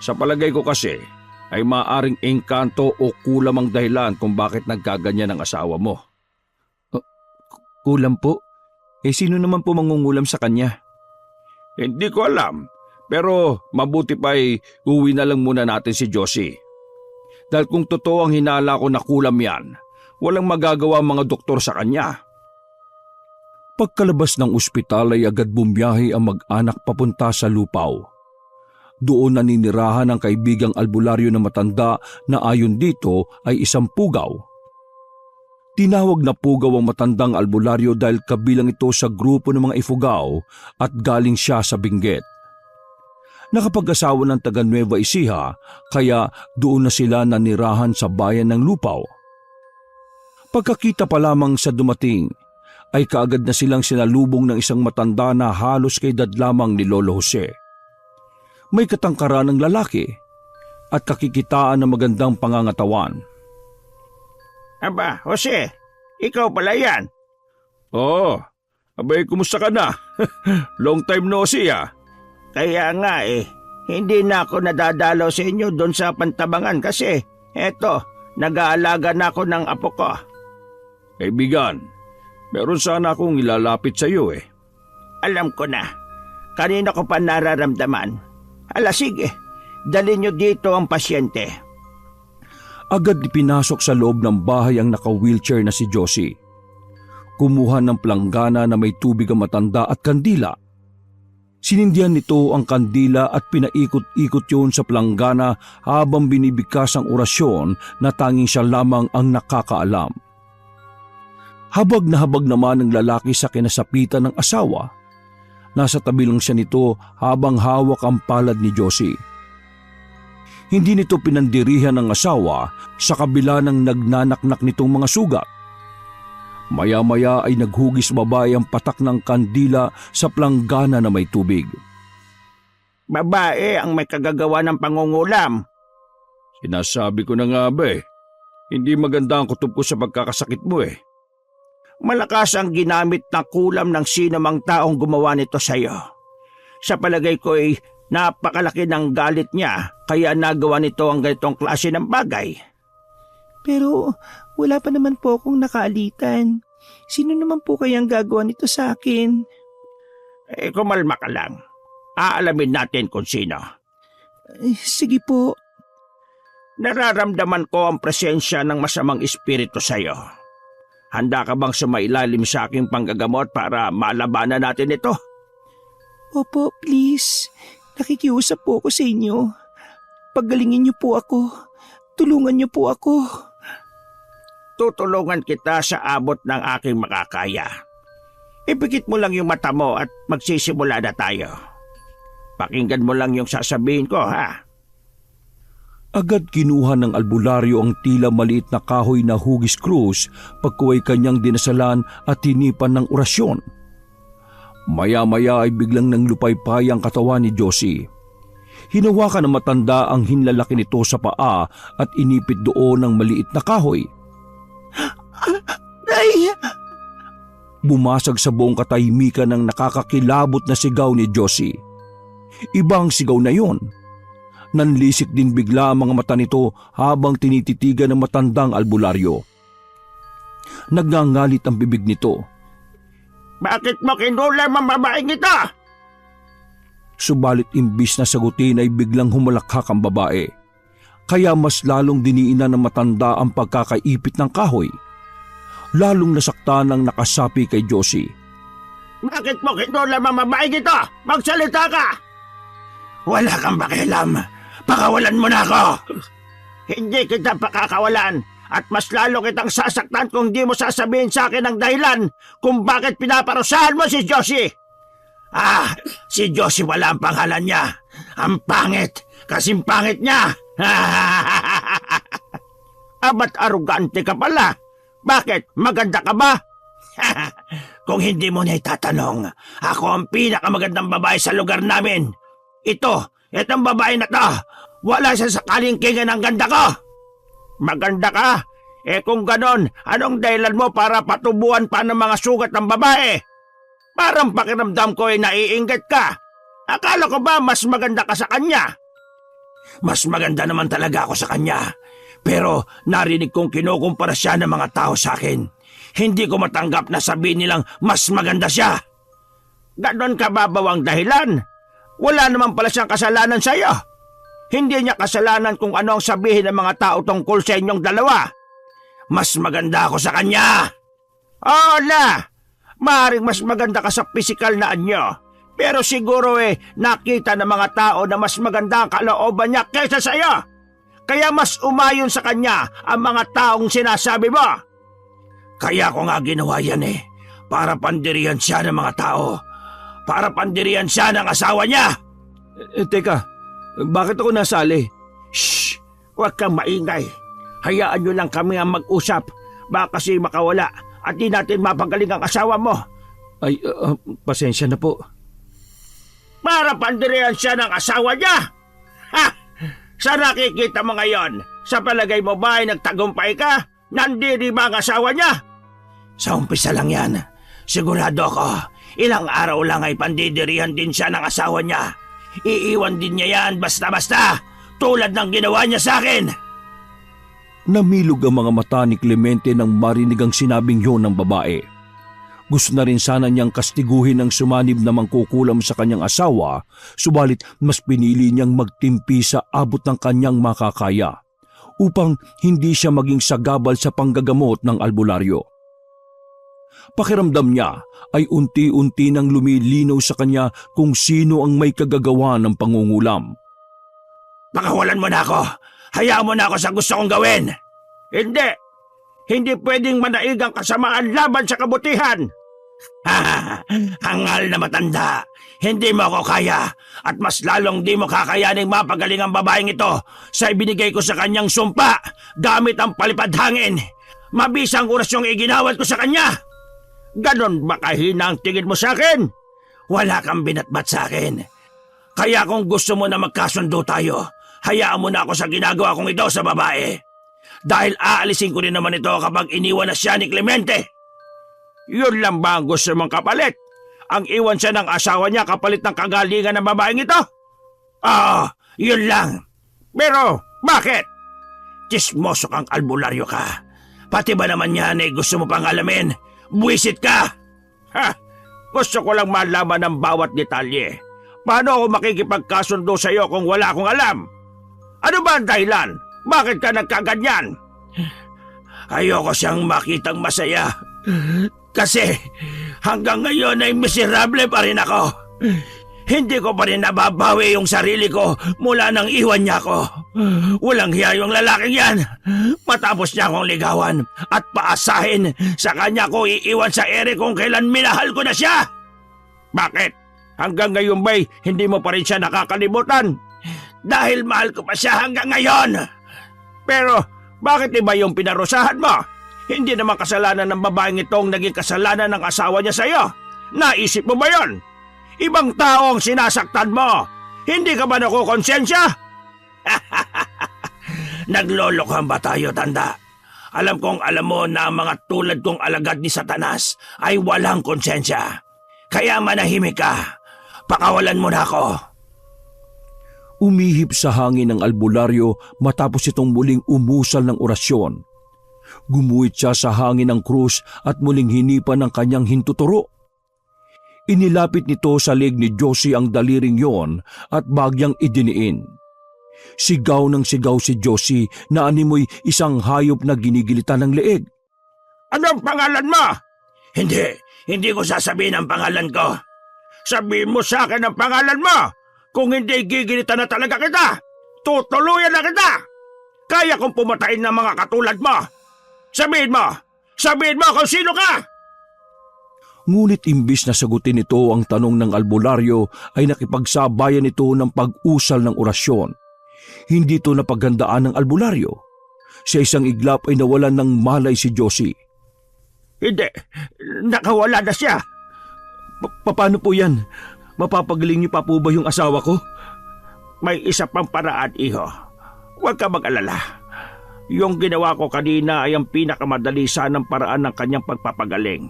Sa palagay ko kasi ay maaring engkanto o kulam ang dahilan kung bakit nagkaganyan ang asawa mo. Kulam po? Sino naman po mangungulam sa kanya? Hindi ko alam, pero mabuti pa uwi na lang muna natin si Josie. Dahil kung totoo ang hinala ko na kulam yan, walang magagawa ang mga doktor sa kanya. Pagkalabas ng ospital ay agad bumiyahe ang mag-anak papunta sa Lupaw. Doon naninirahan ang kaibigang albularyo na matanda na ayon dito ay isang pugaw. Tinawag na pugaw ang matandang albularyo dahil kabilang ito sa grupo ng mga ifugaw at galing siya sa Benguet. Nakapag-asawa ng taga Nueva Ecija kaya doon na sila nanirahan sa bayan ng Lupaw. Pagkakita pa lamang sa dumating ay kaagad na silang sinalubong ng isang matanda na halos kay edad lamang ni Lolo Jose. May katangkaran ng lalaki at kakikitaan ng magandang pangangatawan. Aba, Jose, ikaw pala yan. Oo, abay kumusta ka na? Long time no see Kaya nga hindi na ako nadadalaw sa inyo doon sa Pantabangan kasi eto, nag-aalaga na ako ng apo ko. Kaibigan, meron sana akong ilalapit sa iyo Alam ko na, kanina ko pa nararamdaman. Sige, dali nyo dito ang pasyente. Agad ipinasok sa loob ng bahay ang naka-wheelchair na si Josie. Kumuha ng planggana na may tubig ang matanda at kandila. Sinindihan nito ang kandila at pinaikot-ikot yun sa planggana habang binibigkas ang orasyon na tanging siya lamang ang nakakaalam. Habag na habag naman ng lalaki sa kinasapitan ng asawa. Nasa tabi lang siya nito habang hawak ang palad ni Josie. Hindi nito pinandirihan ng asawa sa kabila ng nagnanaknak nitong mga sugat. Maya-maya ay naghugis babae ang patak ng kandila sa planggana na may tubig. Babae ang may kagagawa ng pangungulam. Sinasabi ko na nga ba hindi maganda ang kutob ko sa pagkakasakit mo Malakas ang ginamit na kulam ng sinumang taong gumawa nito sa iyo. Sa palagay ko ay napakalaki ng galit niya kaya nagawa nito ang ganitong klase ng bagay. Pero wala pa naman po akong nakaalitan. Sino naman po kayang gagawa nito sa akin? Kumalma ka lang. Aalamin natin kung sino. Sige po. Nararamdaman ko ang presensya ng masamang espiritu sa iyo. Handa ka bang sumailalim sa aking panggagamot para malabanan natin ito? Opo, please. Nakikiusap po ako sa inyo. Paggalingin niyo po ako. Tulungan niyo po ako. Tutulungan kita sa abot ng aking makakaya. Ipikit mo lang yung mata mo at magsisimula na tayo. Pakinggan mo lang yung sasabihin ko, ha? Agad kinuha ng albularyo ang tila maliit na kahoy na hugis krus pagkuway kanyang dinasalan at tinipan ng orasyon. Maya-maya ay biglang nanglupaypay ang katawan ni Josie. Hinawakan ng matanda ang hinlalaki nito sa paa at inipit doon ng maliit na kahoy. Ay! Bumasag sa buong katahimikan ng nakakakilabot na sigaw ni Josie. Ibang sigaw na yon. Nanlisik din bigla ang mga mata nito habang tinititigan ng matandang albularyo. Nagngangalit ang bibig nito. Bakit mo kinulam ang babaeng ito? Subalit imbis na sagutin ay biglang humalakhak ang babae. Kaya mas lalong diniinan ng matanda ang pagkakaipit ng kahoy. Lalong nasaktan ang nakasapi kay Josie. Bakit mo kinulam ang babaeng ito? Magsalita ka! Wala kang pakialam. Pakawalan mo na ako! Hindi kita pakakawalan at mas lalo kitang sasaktan kung di mo sasabihin sa akin ang dahilan kung bakit pinaparusahan mo si Josie. Si Josie wala ang pangalan niya. Ang pangit, kasing pangit niya. Ba't arugante ka pala? Bakit? Maganda ka ba? Kung hindi mo na itatanong, ako ang pinakamagandang babae sa lugar namin. Itong babae na to, wala siya sa kalingkingan ng ganda ko. Maganda ka? Kung ganon, anong dahilan mo para patubuan pa ng mga sugat ng babae? Parang pakiramdam ko ay naiinggit ka. Akala ko ba mas maganda ka sa kanya? Mas maganda naman talaga ako sa kanya. Pero narinig kong kinukumpara siya ng mga tao sa akin. Hindi ko matanggap na sabihin nilang mas maganda siya. Ganon ka ba bawang dahilan? Wala naman pala siyang kasalanan sa iyo. Hindi niya kasalanan kung ano ang sabihin ng mga tao tungkol sa inyong dalawa. Mas maganda ako sa kanya. Oo na! Maaaring mas maganda ka sa pisikal na anyo. Pero siguro nakita ng mga tao na mas maganda ang kalooban niya kaysa sa iyo. Kaya mas umayon sa kanya ang mga taong sinasabi mo. Kaya ko nga ginawa yan para pandirian siya ng mga tao. Para pandirian siya ng asawa niya. Teka, bakit ako nasali? Shh! Huwag kang maingay. Hayaan nyo lang kami ang mag-usap. Baka kasi makawala at di natin mapagaling ang asawa mo. Ay, pasensya na po. Para pandirian siya ng asawa niya. Ha! Sa nakikita mo ngayon, sa palagay mo ba ay nagtagumpay ka? Nandiri ba ang asawa niya? Sa umpisa lang yan. Sigurado ko, ilang araw lang ay pandidirihan din siya ng asawa niya. Iiwan din niya yan basta-basta, tulad ng ginawa niya sa akin. Namilog ang mga mata ni Clemente nang marinig ang sinabing yun ng babae. Gusto na rin sana niyang kastiguhin ang sumanib na mangkukulam sa kanyang asawa, subalit mas pinili niyang magtimpi sa abot ng kanyang makakaya upang hindi siya maging sagabal sa panggagamot ng albularyo. Pakiramdam niya ay unti-unti nang lumilinaw sa kanya kung sino ang may kagagawa ng pangungulam. Pakawalan mo na ako! Hayaan mo na ako sa gusto kong gawin! Hindi! Hindi pwedeng manaig ang kasamaan laban sa kabutihan! Hangal na matanda! Hindi mo ako kaya at mas lalong di mo kakayaning mapagaling ang babaeng ito sa ibinigay ko sa kanyang sumpa gamit ang palipad hangin. Mabisang orasyong iginawad ko sa kanya! Ganon ba kahina ang tingin mo sa akin? Wala kang binatbat sa akin. Kaya kung gusto mo na magkasundo tayo, hayaan mo na ako sa ginagawa kong ito sa babae. Dahil aalisin ko rin naman ito kapag iniwan na siya ni Clemente. Yun lang ba ang gusto mong kapalit? Ang iwan siya ng asawa niya kapalit ng kagalingan ng babaeng ito? Yun lang. Pero bakit? Chismoso kang albularyo ka. Pati ba naman yan ay gusto mo pang alamin? Buwisit ka! Ha! Gusto ko lang malaman ng bawat detalye. Paano ako makikipagkasundo sa iyo kung wala akong alam? Ano ba ang dahilan? Bakit ka nagkaganyan? Ayoko siyang makitang masaya. Kasi hanggang ngayon ay miserable pa rin ako. Hindi ko pa rin nababawi yung sarili ko mula nang iwan niya ako. Walang hiya yung lalaking yan. Matapos niya akong ligawan at paasahin, sa kanya ko iiwan sa ere kung kailan minahal ko na siya. Bakit? Hanggang ngayon ba'y hindi mo pa rin siya nakakalimutan? Dahil mahal ko pa siya hanggang ngayon. Pero bakit iba yung pinarusahan mo? Hindi naman kasalanan ng babaeng itong naging kasalanan ng asawa niya sa'yo. Naisip mo ba yon? Ibang tao ang sinasaktan mo. Hindi ka ba nakukonsensya? Naglolokohan ba tayo, tanda? Alam kong alam mo na ang mga tulad kong alagad ni Satanas ay walang konsensya. Kaya manahimik ka. Pakawalan mo na ako. Umihip sa hangin ng albularyo matapos itong muling umusal ng orasyon. Gumuhit siya sa hangin ng krus at muling hinipan ng kanyang hintuturo. Inilapit nito sa leg ni Josie ang daliring yon at bagyang idiniin. Sigaw ng sigaw si Josie na animoy isang hayop na ginigilitan ng leeg. Anong pangalan mo? Hindi ko sasabihin ang pangalan ko. Sabihin mo sa akin ang pangalan mo. Kung hindi, gigilitan na talaga kita. Tutuluyan na kita. Kaya kong pumatayin ng mga katulad mo. Sabihin mo kung sino ka. Ngunit imbis na sagutin ito ang tanong ng albularyo ay nakipagsabayan ito ng pag-usal ng orasyon. Hindi ito napaghandaan ng albularyo. Sa isang iglap ay nawalan ng malay si Josie. Hindi, nakawala na siya. Paano po yan? Mapapagaling niyo pa po ba yung asawa ko? May isa pang paraan, iho. Huwag ka mag-alala. Yung ginawa ko kanina ay ang pinakamadali sanang paraan ng kanyang pagpapagaling.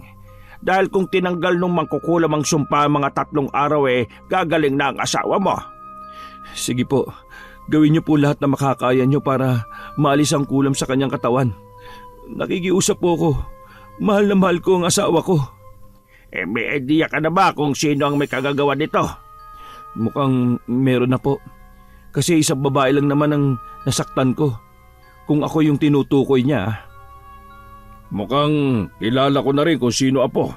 Dahil kung tinanggal nung mangkukulam ang sumpa mga 3 araw gagaling na ang asawa mo. Sige po, gawin niyo po lahat na makakaya niyo para maalis ang kulam sa kanyang katawan. Nakikiusap po ako. Mahal na mahal ko ang asawa ko. May idea ka na ba kung sino ang may kagagawa nito? Mukhang meron na po. Kasi isang babae lang naman ang nasaktan ko. Kung ako yung tinutukoy niya. Mukhang kilala ko na rin kung sino apo.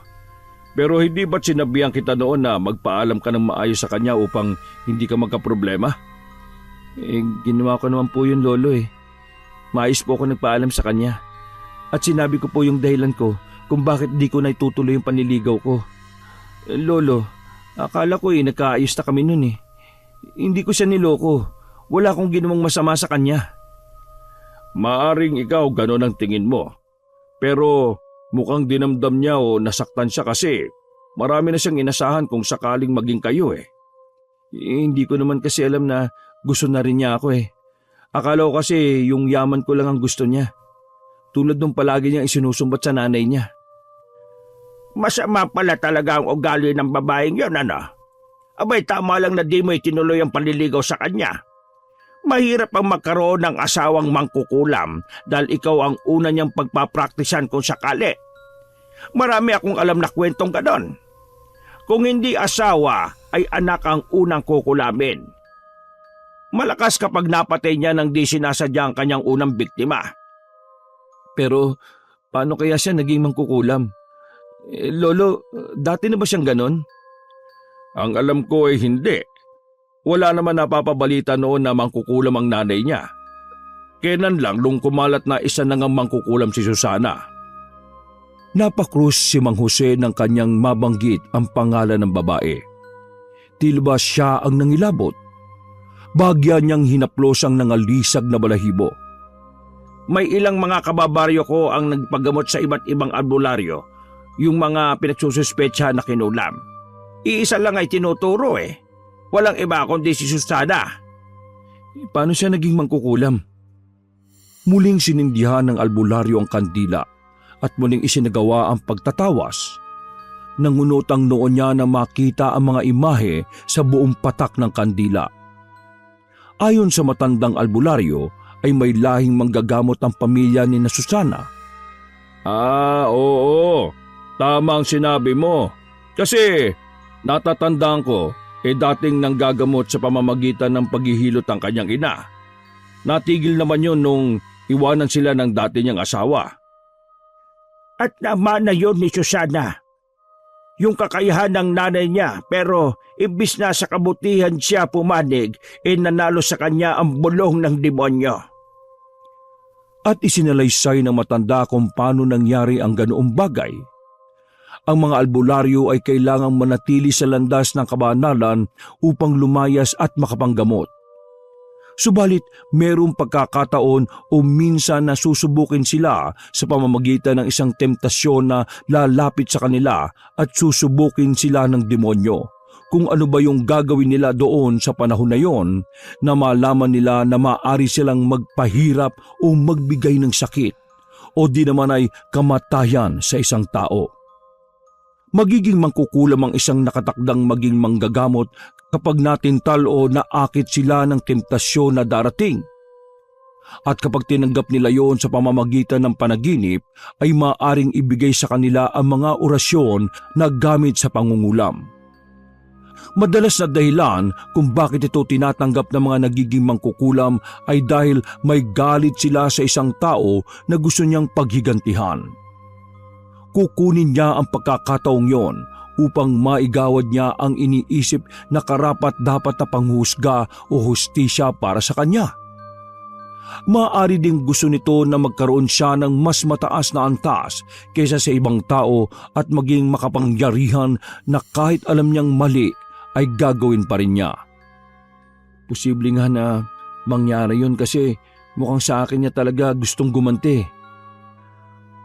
Pero hindi ba't sinabihan kita noon na magpaalam ka ng maayos sa kanya upang hindi ka magkaproblema? Ginawa ko naman po yun, Lolo Maayos po ako nagpaalam sa kanya. At sinabi ko po yung dahilan ko kung bakit di ko na itutuloy yung panliligaw ko. Lolo, akala ko nagkaayos na kami nun Hindi ko siya niloko. Wala akong ginawang masama sa kanya. Maaring ikaw ganon ang tingin mo. Pero mukhang dinamdam niya o nasaktan siya kasi marami na siyang inasahan kung sakaling maging kayo Hindi ko naman kasi alam na gusto na rin niya ako Akala ko kasi yung yaman ko lang ang gusto niya. Tulad nung palagi niyang isinusumbat sa nanay niya. Masama pala talaga ang ugali ng babaeng yon, ano? Abay, tama lang na di mo itinuloy ang panliligaw sa kanya. Mahirap ang magkaroon ng asawang mangkukulam dahil ikaw ang una niyang pagpapraktisan kung sakali. Marami akong alam na kwentong ganon. Kung hindi asawa, ay anak ang unang kukulamin. Malakas kapag napatay niya nang di sinasadya ang kanyang unang biktima. Pero paano kaya siya naging mangkukulam? Lolo, dati na ba siyang ganon? Ang alam ko ay hindi. Wala naman napapabalita noon na mangkukulam ang nanay niya. Kailan lang nung kumalat na isa na ngang mangkukulam si Susana. Napakrus si Mang Jose ng kanyang mabanggit ang pangalan ng babae. Tila ba siya ang nangilabot? Bagya niyang hinaplos ang nangalisag na balahibo. May ilang mga kababaryo ko ang nagpagamot sa iba't ibang albularyo, yung mga pinagsususpetsa na kinulam. Iisa lang ay tinuturo Walang iba kundi si Susana. Paano siya naging mangkukulam? Muling sinindihan ng albularyo ang kandila at muling isinagawa ang pagtatawas. Nangunutang noon niya na makita ang mga imahe sa buong patak ng kandila. Ayon sa matandang albularyo ay may lahing manggagamot ang pamilya ni na Susana. Oo. Tama ang sinabi mo. Kasi natatandaan ko, dating nanggagamot sa pamamagitan ng paghihilot ang kanyang ina. Natigil naman yun nung iwanan sila ng dati niyang asawa. At naman na yun ni Susana. Yung kakayahan ng nanay niya, pero imbis na sa kabutihan siya pumanig, nanalo sa kanya ang bulong ng demonyo. At isinalaysay ng matanda kung paano nangyari ang ganoong bagay. Ang mga albularyo ay kailangang manatili sa landas ng kabanalan upang lumayas at makapanggamot. Subalit mayroong pagkakataon o minsan na susubukin sila sa pamamagitan ng isang temptasyon na lalapit sa kanila at susubukin sila ng demonyo. Kung ano ba yung gagawin nila doon sa panahon na yon na malaman nila na maaari silang magpahirap o magbigay ng sakit o di naman ay kamatayan sa isang tao. Magiging mangkukulam ang isang nakatakdang maging manggagamot kapag natintal o naakit sila ng temptasyon na darating. At kapag tinanggap nila yon sa pamamagitan ng panaginip, ay maaaring ibigay sa kanila ang mga orasyon na gamit sa pangungulam. Madalas na dahilan kung bakit ito tinatanggap ng mga nagiging mangkukulam ay dahil may galit sila sa isang tao na gusto niyang paghigantihan. Kukunin niya ang pagkakataong yon upang maigawad niya ang iniisip na karapat-dapat na panghusga o hustisya para sa kanya. Maaari ding gusto nito na magkaroon siya ng mas mataas na antas kaysa sa ibang tao at maging makapangyarihan na kahit alam niyang mali ay gagawin pa rin niya. Posible nga na mangyari yun kasi mukhang sa akin niya talaga gustong gumanti.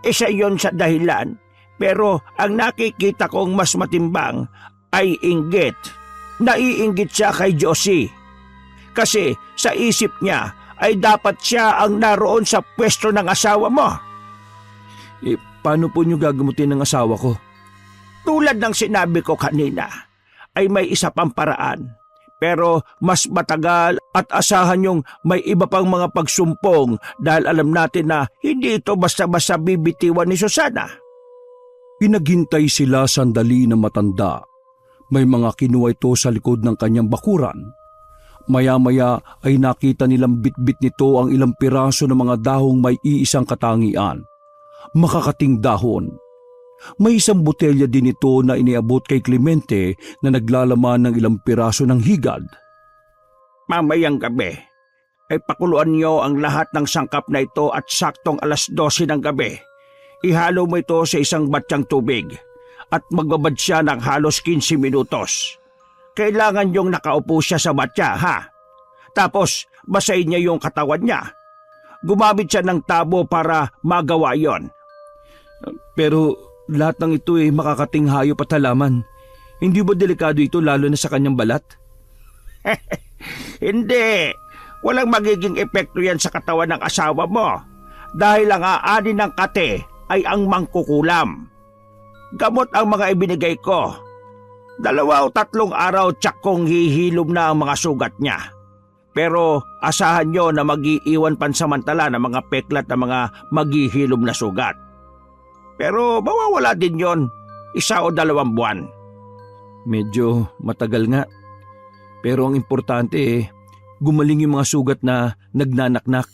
Isa yon sa dahilan, pero ang nakikita kong mas matimbang ay inggit. Naiinggit siya kay Josie. Kasi sa isip niya ay dapat siya ang naroon sa pwesto ng asawa mo. Paano po niyo gagamutin ng asawa ko? Tulad ng sinabi ko kanina, ay may isa pang paraan. Pero mas matagal at asahan yung may iba pang mga pagsumpong dahil alam natin na hindi ito basta-basta bibitiwan ni Susana. Pinaghintay sila sandali na matanda. May mga kinuha ito sa likod ng kanyang bakuran. Maya-maya ay nakita nilang bitbit nito ang ilang piraso ng mga dahong may iisang katangian. Makakating dahon. May isang botelya din ito na iniabot kay Clemente na naglalaman ng ilang piraso ng higad. Mamayang gabi, ay pakuluan niyo ang lahat ng sangkap na ito at saktong 12:00 ng gabi. Ihalo mo ito sa isang batsyang tubig at magbabad siya ng halos 15 minutos. Kailangan yung nakaupo siya sa batya, ha? Tapos basahin niya yung katawan niya. Gumamit siya ng tabo para magawa yon. Pero lahat ng ito ay makakating hayop at halaman. Hindi ba delikado ito lalo na sa kanyang balat? Hindi. Walang magiging epekto yan sa katawan ng asawa mo dahil ang aani ng kate ay ang mangkukulam. Gamot ang mga ibinigay ko. 2 o 3 araw tsak kong hihilom na ang mga sugat niya. Pero asahan nyo na mag-iiwan pansamantala ng mga peklat na mga maghihilom na sugat. Pero mawawala din yon 1 o 2 buwan. Medyo matagal nga. Pero ang importante gumaling yung mga sugat na nagnanaknak.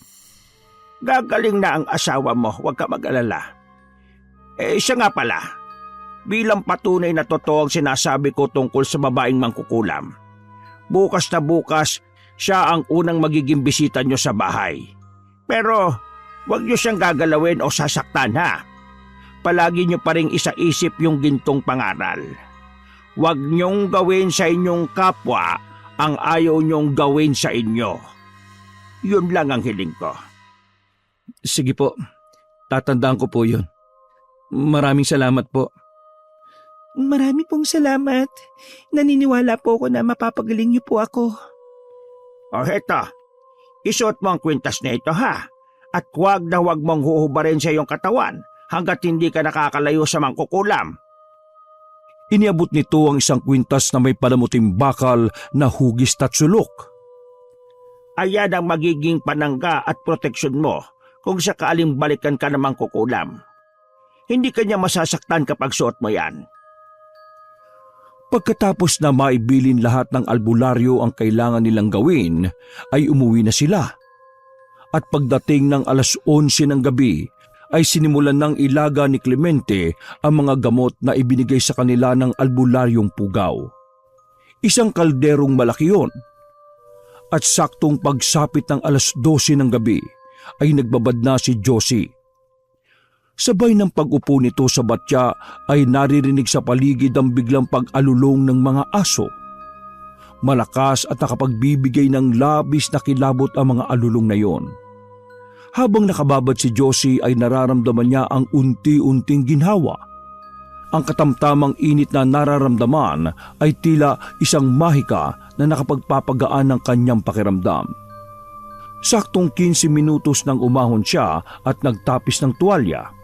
Gagaling na ang asawa mo, huwag ka mag-alala. Siya nga pala, bilang patunay na totoo ang sinasabi ko tungkol sa babaeng mangkukulam. Bukas na bukas, siya ang unang magiging bisita nyo sa bahay. Pero huwag nyo siyang gagalawin o sasaktan, ha? Palagi nyo pa rin isaisip yung gintong pangaral. Huwag nyong gawin sa inyong kapwa ang ayaw nyong gawin sa inyo. Yun lang ang hiling ko. Sige po, tatandaan ko po yun. Maraming salamat po. Marami pong salamat. Naniniwala po ako na mapapagaling niyo po ako. O heto, isuot mo ang kwintas na ito, ha? At huwag na huwag mong huhubarin sa iyong katawan hanggat hindi ka nakakalayo sa mangkukulam. Iniabot nito ang isang kwintas na may palamuting bakal na hugis at sulok. Ayan ang magiging panangga at proteksyon mo kung sakaling balikan ka ng mangkukulam. Hindi ka niya masasaktan kapag suot mo yan. Pagkatapos na maibilin lahat ng albularyo ang kailangan nilang gawin, ay umuwi na sila. At pagdating ng 11:00 ng gabi, ay sinimulan ng ilaga ni Clemente ang mga gamot na ibinigay sa kanila ng albularyong pugaw. Isang kalderong malaki yun. At saktong pagsapit ng 12:00 ng gabi, ay nagbabad na si Josie. Sabay ng pag-upo nito sa batya ay naririnig sa paligid ang biglang pag-alulong ng mga aso. Malakas at nakapagbibigay ng labis na kilabot ang mga alulong na yon. Habang nakababad si Josie ay nararamdaman niya ang unti-unting ginhawa. Ang katamtamang init na nararamdaman ay tila isang mahika na nakapagpapagaan ng kanyang pakiramdam. Saktong 15 minutos nang umahon siya at nagtapis ng tuwalya.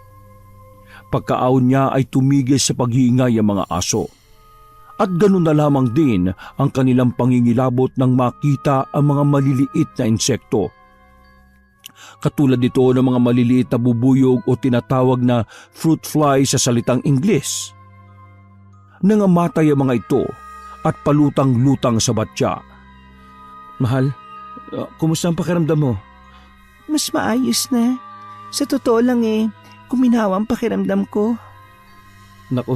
Pagkaahon niya ay tumigil sa paghiingay ang mga aso. At ganun na lamang din ang kanilang pangingilabot nang makita ang mga maliliit na insekto. Katulad dito ng mga maliliit na bubuyog o tinatawag na fruit fly sa salitang Ingles. Nangamatay ang mga ito at palutang-lutang sa batya. Mahal, kumusta ang pakiramdam mo? Mas maayos na. Sa totoo lang kuminawa ang pakiramdam ko. Nako,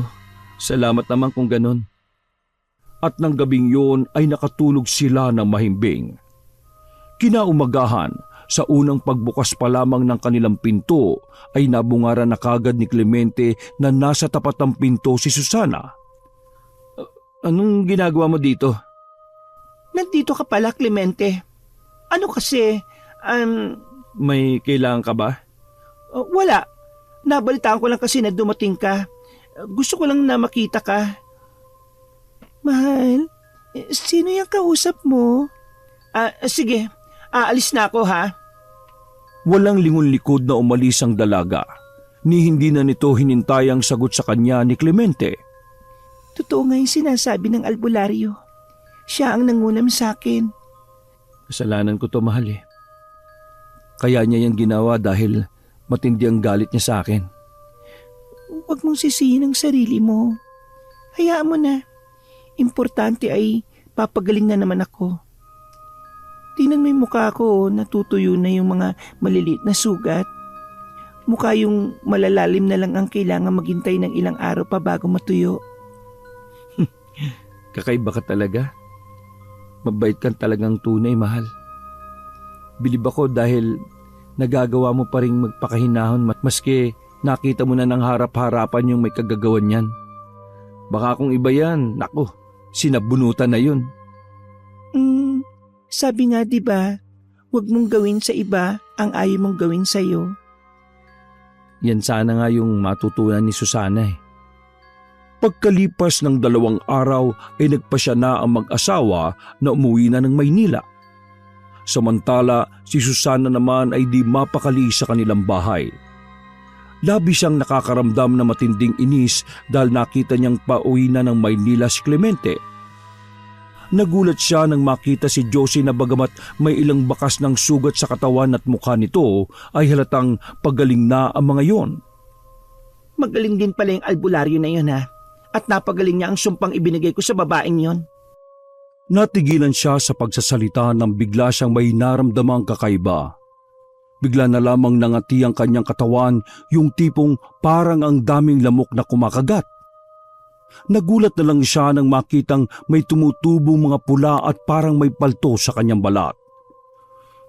salamat naman kung ganon. At nang gabing yun ay nakatulog sila ng mahimbing. Kinaumagahan, sa unang pagbukas pa lamang ng kanilang pinto ay nabungaran na kagad ni Clemente na nasa tapat ng pinto si Susana. Anong ginagawa mo dito? Nandito ka pala, Clemente. Ano kasi, May kailangan ka ba? wala. Nabalitaan ko lang kasi na dumating ka. Gusto ko lang na makita ka. Mahal, sino yung kausap mo? Sige, aalis na ako ha. Walang lingon-likod na umalis ang dalaga, ni hindi na nito hinintay ang sagot sa kanya ni Clemente. Totoo nga yung sinasabi ng albularyo. Siya ang nangunam sa akin. Kasalanan ko to, mahal eh. Kaya niya yan ginawa dahil matindi ang galit niya sa akin. Huwag mong sisihin ang sarili mo. Hayaan mo na. Importante ay papagaling na naman ako. Tingnan mo yung mukha ko, natutuyo na yung mga maliliit na sugat. Mukha yung malalalim na lang ang kailangan maghintay ng ilang araw pa bago matuyo. Kakaiba ka talaga. Mabait kang talagang tunay, mahal. Bilib ako dahil nagagawa mo pa rin magpakahinahon maski nakita mo na ng harap-harapan yung may kagagawan yan. Baka kung iba yan, naku, sinabunutan na yun. Sabi nga 'di ba, huwag mong gawin sa iba ang ayaw mong gawin sa iyo. Yan sana nga yung matutunan ni Susana eh. Pagkalipas ng 2 araw ay nagpasya na ang mag-asawa na umuwi na ng Maynila. Samantala, si Susana naman ay di mapakali sa kanilang bahay. Labis siyang nakakaramdam na matinding inis dahil nakita niyang pauwi na ng Maynila si Clemente. Nagulat siya nang makita si Josie na bagamat may ilang bakas ng sugat sa katawan at mukha nito ay halatang pagaling na ang mga yon. Magaling din pala yung albularyo na yun ha. At napagaling niya ang sumpang ibinigay ko sa babaeng yon. Natigilan siya sa pagsasalita nang bigla siyang may naramdamang kakaiba. Bigla na lamang nangati ang kanyang katawan, yung tipong parang ang daming lamok na kumakagat. Nagulat na lang siya nang makitang may tumutubong mga pula at parang may paltos sa kanyang balat.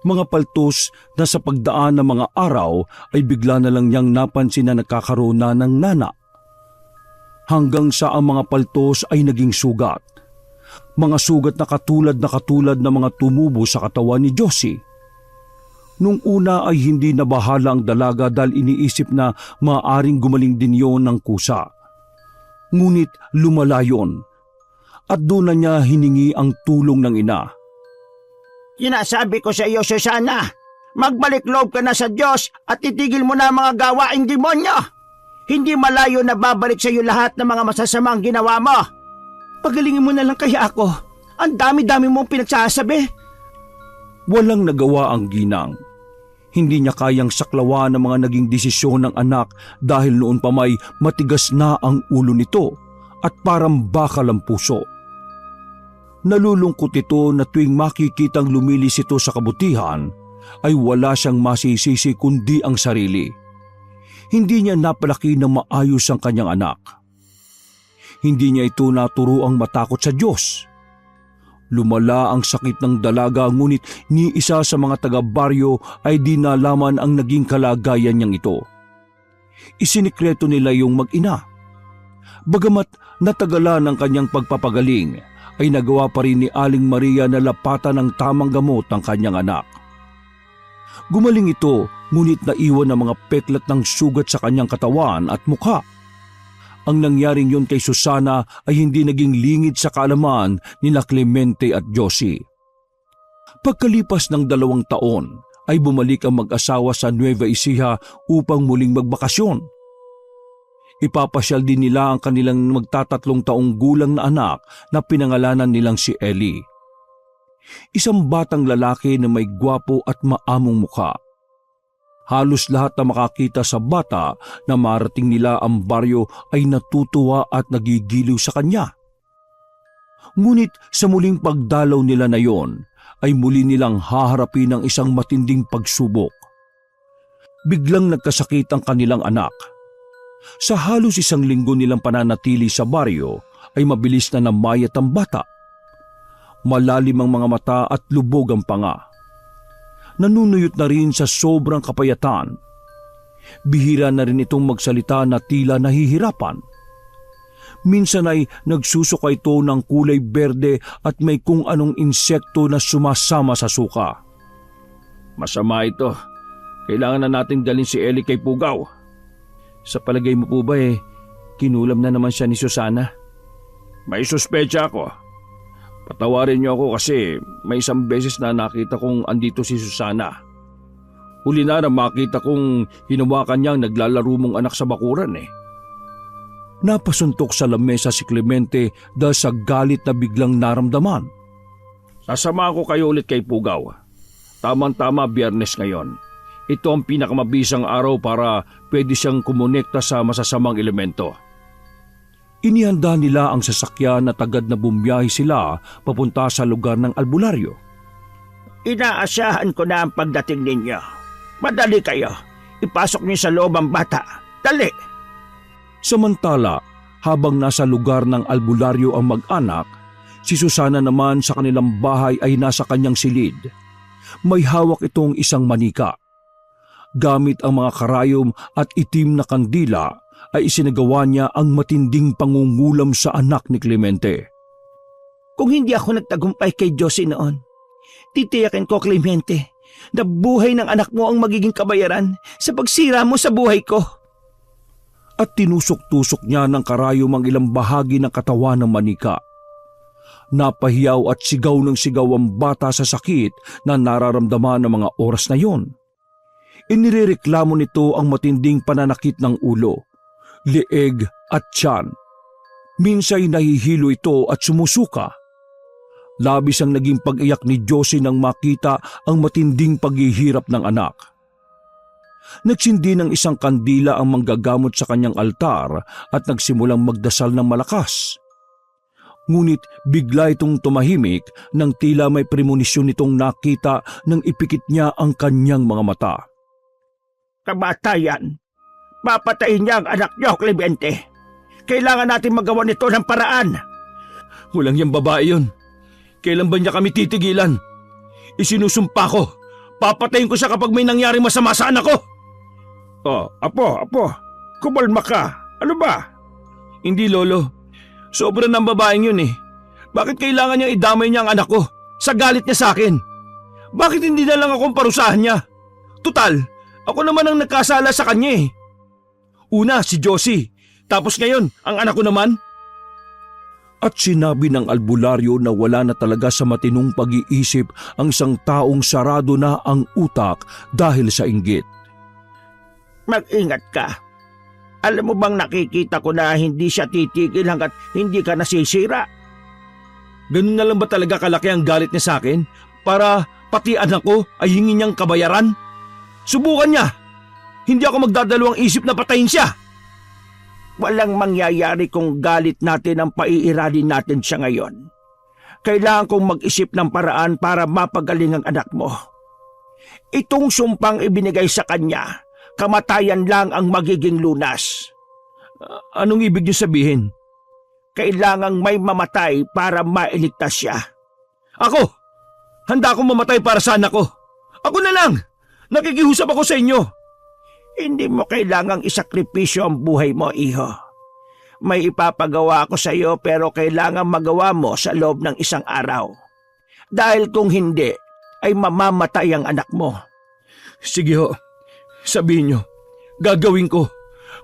Mga paltos na sa pagdaan ng mga araw ay bigla na lang niyang napansin na nagkakaroon na ng nana. Hanggang sa ang mga paltos ay naging sugat. Mga sugat na katulad ng mga tumubo sa katawan ni Josie. Nung una ay hindi nabahala ang dalaga dahil iniisip na maaaring gumaling din yon ng kusa. Ngunit lumala yon at doon na niya hiningi ang tulong ng ina. Sinasabi ko sa iyo, Susana, magbalik loob ka na sa Diyos at itigil mo na ang mga gawaing demonyo. Hindi malayo na babalik sa iyo lahat ng mga masasamang ginawa mo. Pagalingin mo na lang kaya ako. Ang dami-dami mong pinagsasabi. Walang nagawa ang ginang. Hindi niya kayang saklawan ang mga naging desisyon ng anak dahil noon pa may matigas na ang ulo nito at parang bakal ang puso. Nalulungkot ito na tuwing makikitang lumilis ito sa kabutihan ay wala siyang masisisi kundi ang sarili. Hindi niya napalaki ng maayos ang kanyang anak. Hindi niya ito naturuang matakot sa Diyos. Lumala ang sakit ng dalaga ngunit ni isa sa mga taga-baryo ay di nalaman ang naging kalagayan niyang ito. Isinikreto nila yung mag-ina. Bagamat natagalan ang kanyang pagpapagaling, ay nagawa pa rin ni Aling Maria na lapatan ng tamang gamot ang kanyang anak. Gumaling ito ngunit naiwan ang mga peklat ng sugat sa kanyang katawan at mukha. Ang nangyaring yun kay Susana ay hindi naging lingid sa kaalaman ni Clemente at Josie. Pagkalipas ng 2 taon ay bumalik ang mag-asawa sa Nueva Ecija upang muling magbakasyon. Ipapasyal din nila ang kanilang magtatatlong taong gulang na anak na pinangalanan nilang si Ellie. Isang batang lalaki na may gwapo at maamong mukha. Halos lahat na makakita sa bata na marating nila ang baryo ay natutuwa at nagigiliw sa kanya. Ngunit sa muling pagdalaw nila na yon, ay muli nilang haharapin ng isang matinding pagsubok. Biglang nagkasakit ang kanilang anak. Sa halos 1 linggo nilang pananatili sa baryo ay mabilis na namayat ang bata. Malalim ang mga mata at lubog ang panga. Nanunuyot na rin sa sobrang kapayatan. Bihira na rin itong magsalita na tila nahihirapan. Minsan ay nagsusuka ito ng kulay berde at may kung anong insekto na sumasama sa suka. Masama ito. Kailangan na nating dalhin si Ellie kay Pugaw. Sa palagay mo po ba kinulam na naman siya ni Susana? May suspecha ako. Patawarin niyo ako kasi may isang beses na nakita kong andito si Susana. Huli na makita kong hinawakan niyang naglalaro mong anak sa bakuran Napasuntok sa lamesa si Clemente dahil sa galit na biglang naramdaman. Sasama ko kayo ulit kay Pugaw. Tamang-tama Biyernes ngayon. Ito ang pinakamabisang araw para pwede siyang kumonekta sa masasamang elemento. Inihanda nila ang sasakyan at agad na bumiyahe sila papunta sa lugar ng albularyo. Inaasahan ko na ang pagdating ninyo. Madali kayo. Ipasok niyo sa loob ang bata. Dali! Samantala, habang nasa lugar ng albularyo ang mag-anak, si Susana naman sa kanilang bahay ay nasa kanyang silid. May hawak itong isang manika. Gamit ang mga karayom at itim na kandila, ay isinagawa niya ang matinding pangungulam sa anak ni Clemente. Kung hindi ako nagtagumpay kay Josie noon, titiyakin ko, Clemente, na buhay ng anak mo ang magiging kabayaran sa pagsira mo sa buhay ko. At tinusok-tusok niya ng karayom ang ilang bahagi ng katawan ng manika. Napahiyaw at sigaw ng sigaw ang bata sa sakit na nararamdaman ng mga oras na yon. Inirereklamo nito ang matinding pananakit ng ulo, leeg at tiyan. Minsay nahihilo ito at sumusuka. Labis ang naging pag-iyak ni Josie nang makita ang matinding paghihirap ng anak. Nagsindi ng isang kandila ang manggagamot sa kanyang altar at nagsimulang magdasal ng malakas. Ngunit bigla itong tumahimik nang tila may premonisyon itong nakita nang ipikit niya ang kanyang mga mata. Kamatayan! Papatayin niya ang anak niyo, Clemente. Kailangan natin magawa nito ng paraan. Walang yung babae yun. Kailan ba niya kami titigilan? Isinusumpa ko. Papatayin ko siya kapag may nangyari masama sa anak ko. Oh, apo. Kumalma ka. Ano ba? Hindi, Lolo. Sobra ng babaeng yun Bakit kailangan niyang idamay niya ang anak ko? Sa galit niya sa akin. Bakit hindi na lang akong parusahan niya? Tutal, ako naman ang nagkasala sa kanya Una, si Josie. Tapos ngayon, ang anak ko naman. At sinabi ng albularyo na wala na talaga sa matinong pag-iisip ang isang taong sarado na ang utak dahil sa inggit. Mag-ingat ka. Alam mo bang nakikita ko na hindi siya titigil hanggat hindi ka nasisira? Ganun na lang ba talaga kalaki ang galit niya sa akin para pati anak ko ay hingi niyang kabayaran? Subukan niya! Hindi ako magdadalawang isip na patayin siya! Walang mangyayari kung galit natin ang paiiralin natin siya ngayon. Kailangan kong mag-isip ng paraan para mapagaling ang anak mo. Itong sumpang ibinigay sa kanya, kamatayan lang ang magiging lunas. Anong ibig niyo sabihin? Kailangang may mamatay para mailigtas siya. Ako! Handa akong mamatay para sa anak ko! Ako na lang! Nakikihusap ako sa inyo! Hindi mo kailangang isakripisyo ang buhay mo, iho. May ipapagawa ako sa iyo pero kailangan magawa mo sa loob ng isang araw. Dahil kung hindi, ay mamamatay ang anak mo. Sige ho, sabihin niyo, gagawin ko.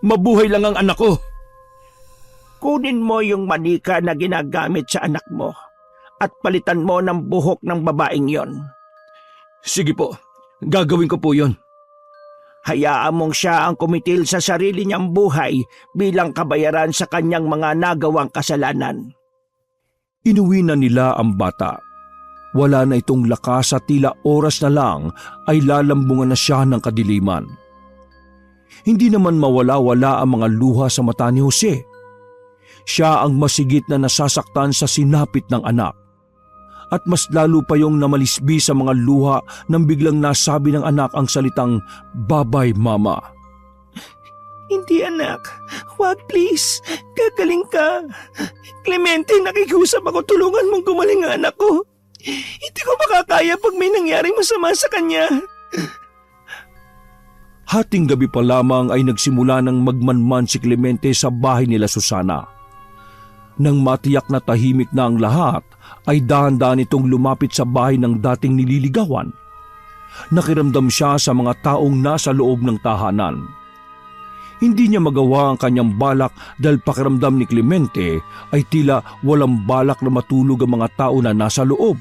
Mabuhay lang ang anak ko. Kunin mo yung manika na ginagamit sa anak mo at palitan mo ng buhok ng babaeng yon. Sige po, gagawin ko po yon. Hayaan mong siya ang kumitil sa sarili niyang buhay bilang kabayaran sa kanyang mga nagawang kasalanan. Inuwi na nila ang bata. Wala na itong lakas at tila oras na lang ay lalambungan na siya ng kadiliman. Hindi naman mawala-wala ang mga luha sa mata ni Jose. Siya ang masigit na nasasaktan sa sinapit ng anak. At mas lalo pa yung namalisbi sa mga luha nang biglang nasabi ng anak ang salitang, "Babay, Mama." Hindi anak, huwag please, gagaling ka. Clemente, nakikiusap ako, tulungan mong gumaling ang anak ko. Hindi ko makakaya pag may nangyaring masama sa kanya. Hating gabi pa lamang ay nagsimula ng magmanman si Clemente sa bahay nila Susana. Nang matiyak na tahimik na ang lahat, ay dahan-dahan itong lumapit sa bahay ng dating nililigawan. Nakiramdam siya sa mga taong nasa loob ng tahanan. Hindi niya magawa ang kanyang balak dahil pakiramdam ni Clemente ay tila walang balak na matulog ang mga tao na nasa loob.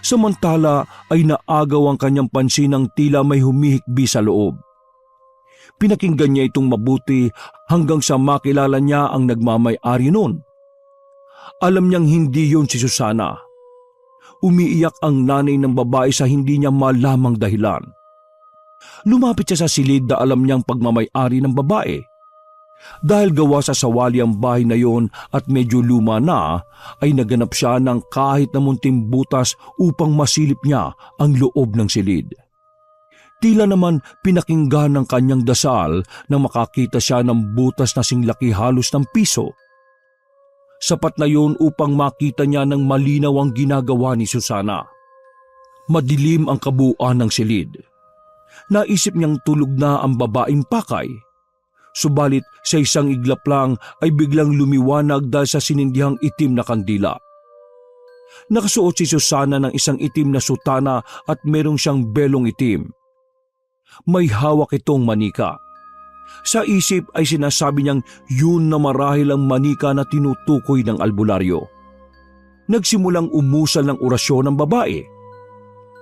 Samantala ay naagaw ang kanyang pansin ng tila may humihikbi sa loob. Pinakinggan niya itong mabuti hanggang sa makilala niya ang nagmamay-ari noon. Alam niyang hindi yon si Susana. Umiiyak ang nanay ng babae sa hindi niya malamang dahilan. Lumapit siya sa silid na alam niyang pagmamay-ari ng babae. Dahil gawa sa sawali ang bahay na yon at medyo luma na, ay naganap siya ng kahit na munting butas upang masilip niya ang loob ng silid. Tila naman pinakinggan ng kanyang dasal nang makakita siya ng butas na singlaki halos ng piso. Sapat na yon upang makita niya ng malinaw ang ginagawa ni Susana. Madilim ang kabuuan ng silid. Naisip niyang tulog na ang babaeng pakay. Subalit sa isang iglap lang ay biglang lumiwanag dahil sa sinindihang itim na kandila. Nakasuot si Susana ng isang itim na sutana at merong siyang belong itim. May hawak itong manika. Sa isip ay sinasabi niyang yun na marahil ang manika na tinutukoy ng albularyo. Nagsimulang umusal ng orasyon ng babae.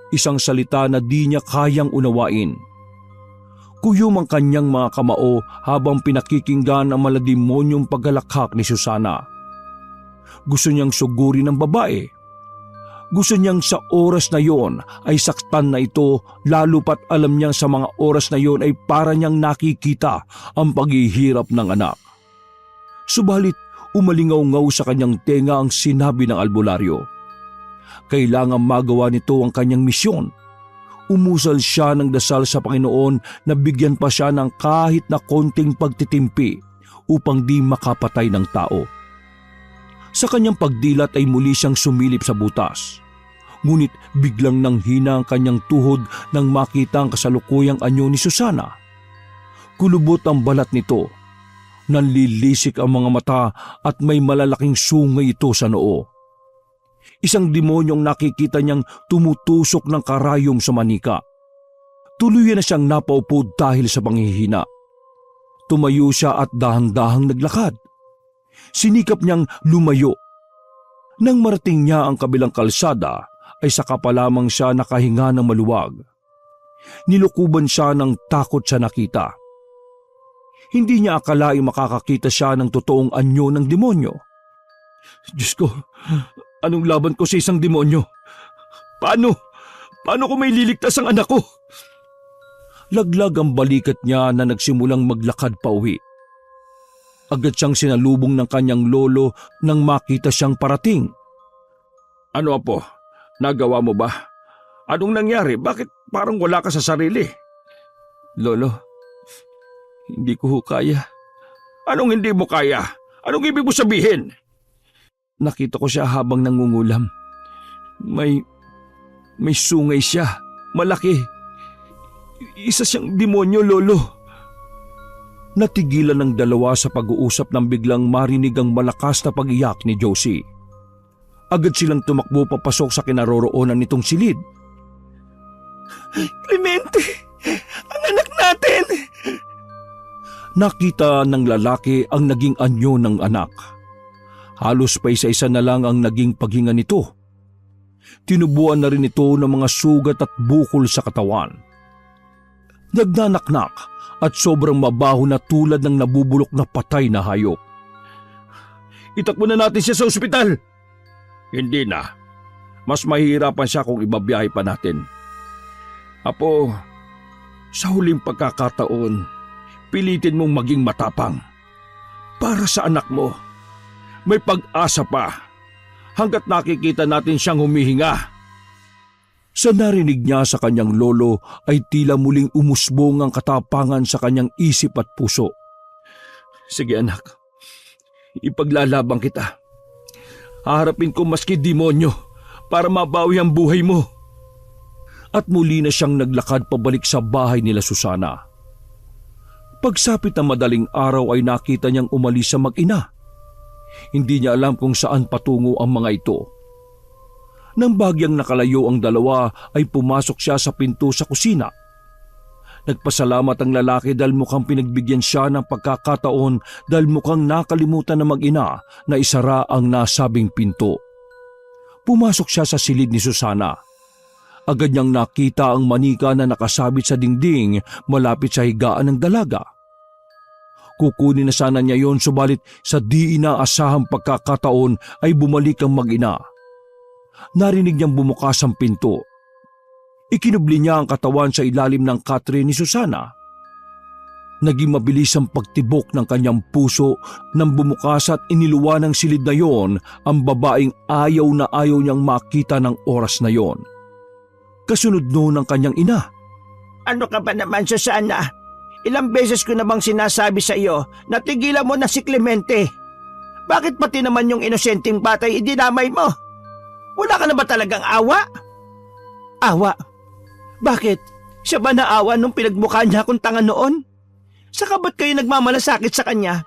Isang salita na di niya kayang unawain. Kuyom ang kanyang mga kamao habang pinakikinggan ang malademonyong paggalakhak ni Susana. Gusto niyang sugurin ng babae. Gusto niyang sa oras na yon ay saktan na ito, lalo pat alam niyang sa mga oras na yon ay para niyang nakikita ang paghihirap ng anak. Subalit umalingaw-ngaw sa kanyang tenga ang sinabi ng albularyo. Kailangan magawa nito ang kanyang misyon. Umusal siya ng dasal sa Panginoon na bigyan pa siya ng kahit na konting pagtitimpi upang di makapatay ng tao. Sa kanyang pagdilat ay muli siyang sumilip sa butas. Ngunit biglang nanghina ang kanyang tuhod nang makita ang kasalukuyang anyo ni Susana. Kulubot ang balat nito. Nanlilisik ang mga mata at may malalaking sungay ito sa noo. Isang demonyong nakikita niyang tumutusok ng karayom sa manika. Tuluyan na siyang napaupo dahil sa panghihina. Tumayo siya at dahang-dahang naglakad. Sinikap niyang lumayo. Nang marating niya ang kabilang kalsada, ay saka pa lamang siya nakahinga ng maluwag. Nilukuban siya ng takot sa nakita. Hindi niya akalaing makakakita siya ng totoong anyo ng demonyo. Diyos ko, anong laban ko sa isang demonyo? Paano? Paano ko may liligtas ang anak ko? Laglag ang balikat niya na nagsimulang maglakad pa uwi. Agad siyang sinalubong ng kanyang lolo nang makita siyang parating. Ano apo? Nagawa mo ba? Anong nangyari? Bakit parang wala ka sa sarili? Lolo, hindi ko kaya. Anong hindi mo kaya? Anong ibig mo sabihin? Nakita ko siya habang nangungulam. May sungay siya. Malaki. Isa siyang demonyo, Lolo. Natigilan ng dalawa sa pag-uusap nang biglang marinig ang malakas na pag-iyak ni Josie. Agad silang tumakbo papasok sa kinaroroonan nitong silid. Clemente! Ang anak natin! Nakita ng lalaki ang naging anyo ng anak. Halos pa isa-isa na lang ang naging paghinga nito. Tinubuan na rin ito ng mga sugat at bukol sa katawan. Nagnanaknak at sobrang mabaho na tulad ng nabubulok na patay na hayop. Itakbo na natin siya sa ospital. Hindi na. Mas mahihirapan siya kung ibabiyahe pa natin. Apo, sa huling pagkakataon, pilitin mong maging matapang. Para sa anak mo, may pag-asa pa hanggat nakikita natin siyang humihinga. Sa narinig niya sa kanyang lolo ay tila muling umusbong ang katapangan sa kanyang isip at puso. Sige anak, ipaglalabang kita. Haharapin ko maski demonyo para mabawi ang buhay mo. At muli na siyang naglakad pabalik sa bahay nila Susana. Pagsapit ng madaling araw ay nakita niyang umalis sa mag-ina. Hindi niya alam kung saan patungo ang mga ito. Nang bagyang nakalayo ang dalawa ay pumasok siya sa pinto sa kusina. Nagpasalamat ang lalaki dahil mukhang pinagbigyan siya ng pagkakataon dahil mukhang nakalimutan ng mag-ina na isara ang nasabing pinto. Pumasok siya sa silid ni Susana. Agad niyang nakita ang manika na nakasabit sa dingding malapit sa higaan ng dalaga. Kukunin na sana niya yon subalit sa di inaasahang pagkakataon ay bumalik ang mag-ina. Narinig niyang bumukas ang pinto. Ikinubli niya ang katawan sa ilalim ng katre ni Susana. Naging mabilis ang pagtibok ng kanyang puso nang bumukas at iniluwa ng silid na yon ang babaeng ayaw na ayaw niyang makita ng oras na yon. Kasunod noon ng kanyang ina. Ano ka ba naman, Susana? Ilang beses ko na bang sinasabi sa iyo na tigilan mo na si Clemente? Bakit pati naman yung inosenteng batay idinamay mo? Wala ka na ba talagang awa? Awa? Bakit? Siya ba naawa nung pinagmukha niya akong tanga noon? Saka ba't kayo nagmamalasakit sa kanya?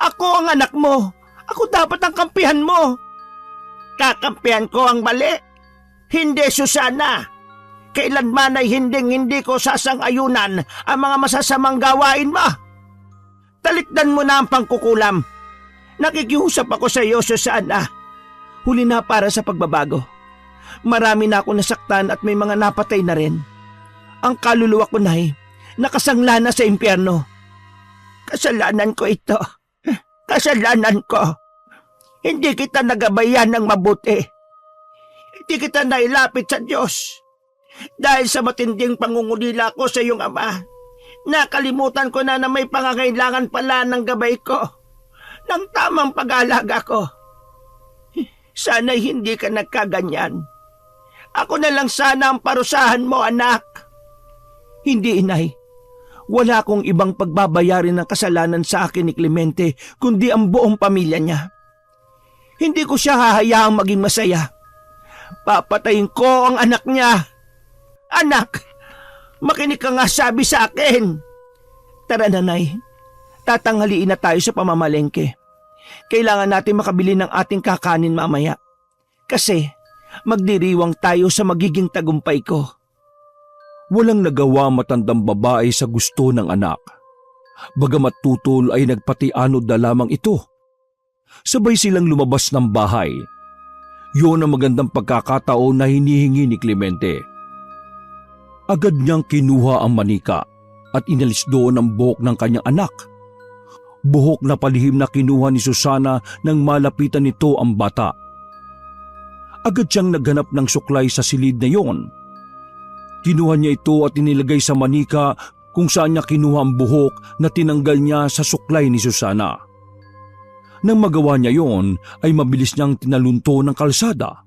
Ako ang anak mo. Ako dapat ang kampihan mo. Kakampihan ko ang mali. Hindi, Susana. Kailanman ay hindi ko sasang-ayunan ang mga masasamang gawain mo. Talikdan mo na ang pangkukulam. Nakikiusap ako sa iyo, Susana. Huli na para sa pagbabago. Marami na ako nasaktan at may mga napatay na rin. Ang kaluluwa ko na'y nakasangla na sa impyerno. Kasalanan ko ito. Kasalanan ko. Hindi kita nagabayan ng mabuti. Hindi kita nailapit sa Diyos. Dahil sa matinding pangungulila ko sa iyong ama, nakalimutan ko na may pangangailangan pala ng gabay ko, ng tamang pag-aalaga ko. Sana'y hindi ka nagkaganyan. Ako na lang sana ang parusahan mo, anak. Hindi, inay. Wala akong ibang pagbabayarin ng kasalanan sa akin ni Clemente kundi ang buong pamilya niya. Hindi ko siya hahayaang maging masaya. Papatayin ko ang anak niya. Anak, makinig ka nga sabi sa akin. Tara, nanay. Tatanghaliin na tayo sa pamamalengke. Kailangan natin makabili ng ating kakanin mamaya. Kasi magdiriwang tayo sa magiging tagumpay ko. Walang nagawa matandang babae sa gusto ng anak. Bagamat tutol ay nagpatianod na lamang ito. Sabay silang lumabas ng bahay. Yun ang magandang pagkakataon na hinihingi ni Clemente. Agad niyang kinuha ang manika at inalis doon ang buhok ng kanyang anak. Buhok na palihim na kinuha ni Susana nang malapitan nito ang bata. Agad siyang naghanap ng suklay sa silid na iyon. Kinuha niya ito at inilagay sa manika kung saan niya kinuha ang buhok na tinanggal niya sa suklay ni Susana. Nang magawa niya yon ay mabilis niyang tinalunto ng kalsada.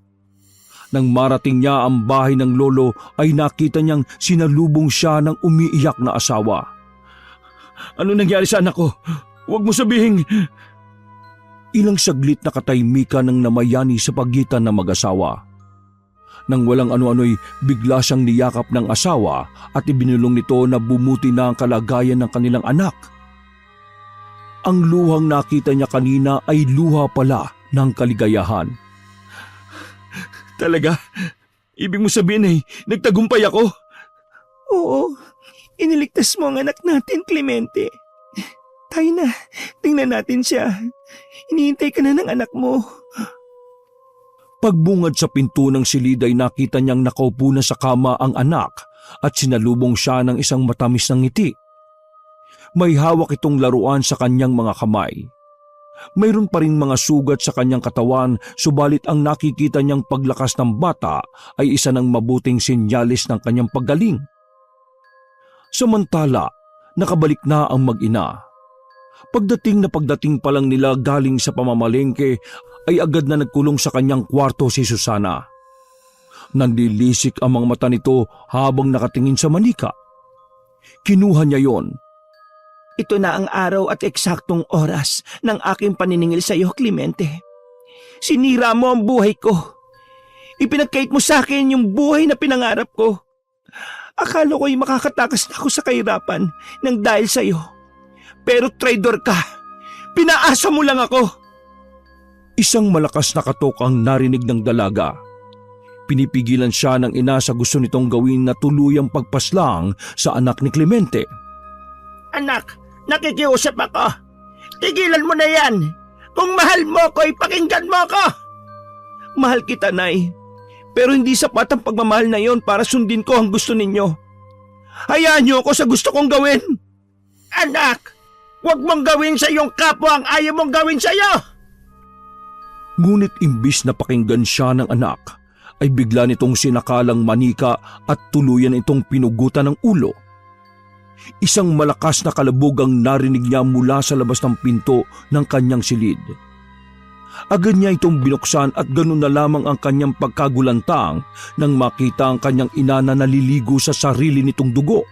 Nang marating niya ang bahay ng lolo ay nakita niyang sinalubong siya ng umiiyak na asawa. Ano nangyari sa anak ko? Huwag mo sabihin. Ilang saglit na katahimikan ng namayani sa pagitan ng mag-asawa. Nang walang ano-ano'y bigla siyang niyakap ng asawa at ibinulong nito na bumuti na ang kalagayan ng kanilang anak. Ang luhang nakita niya kanina ay luha pala ng kaligayahan. Talaga? Ibig mo sabihin ay nagtagumpay ako? Oo, iniligtas mo ang anak natin, Clemente. Tayo na, tingnan natin siya. Hinihintay ka na ng anak mo. Pagbungad sa pinto ng silid ay nakita niyang nakaupo na sa kama ang anak at sinalubong siya ng isang matamis na ngiti. May hawak itong laruan sa kanyang mga kamay. Mayroon pa ring mga sugat sa kanyang katawan, subalit ang nakikita niyang paglakas ng bata ay isa ng mabuting sinyalis ng kanyang paggaling. Samantala, nakabalik na ang mag-ina. Pagdating pa lang nila galing sa pamamalengke ay agad na nagkulong sa kanyang kwarto si Susana. Nanlilisik ang mga mata nito habang nakatingin sa manika. Kinuha niya yon. Ito na ang araw at eksaktong oras ng aking paniningil sa iyo, Clemente. Sinira mo ang buhay ko. Ipinagkait mo sa akin yung buhay na pinangarap ko. Akala ko'y makakatakas na ako sa kahirapan nang dahil sa iyo. Pero traidor ka. Pinaasa mo lang ako. Isang malakas na katok ang narinig ng dalaga. Pinipigilan siya ng ina sa gusto nitong gawin na tuluyang pagpaslang sa anak ni Clemente. Anak, nakikiusap ako. Tigilan mo na yan. Kung mahal mo ko, ipakinggan mo ako. Mahal kita, Nay. Pero hindi sapat ang pagmamahal na yon para sundin ko ang gusto ninyo. Hayaan niyo ako sa gusto kong gawin. Anak, huwag mong gawin sa iyong kapwa ang ayaw mong gawin sa iyo. Ngunit imbis na pakinggan siya ng anak, ay bigla nitong sinakalang manika at tuluyan itong pinugutan ng ulo. Isang malakas na kalabog ang narinig niya mula sa labas ng pinto ng kanyang silid. Agad niya itong binuksan at ganun na lamang ang kanyang pagkagulantang nang makita ang kanyang ina na naliligo sa sarili nitong dugo.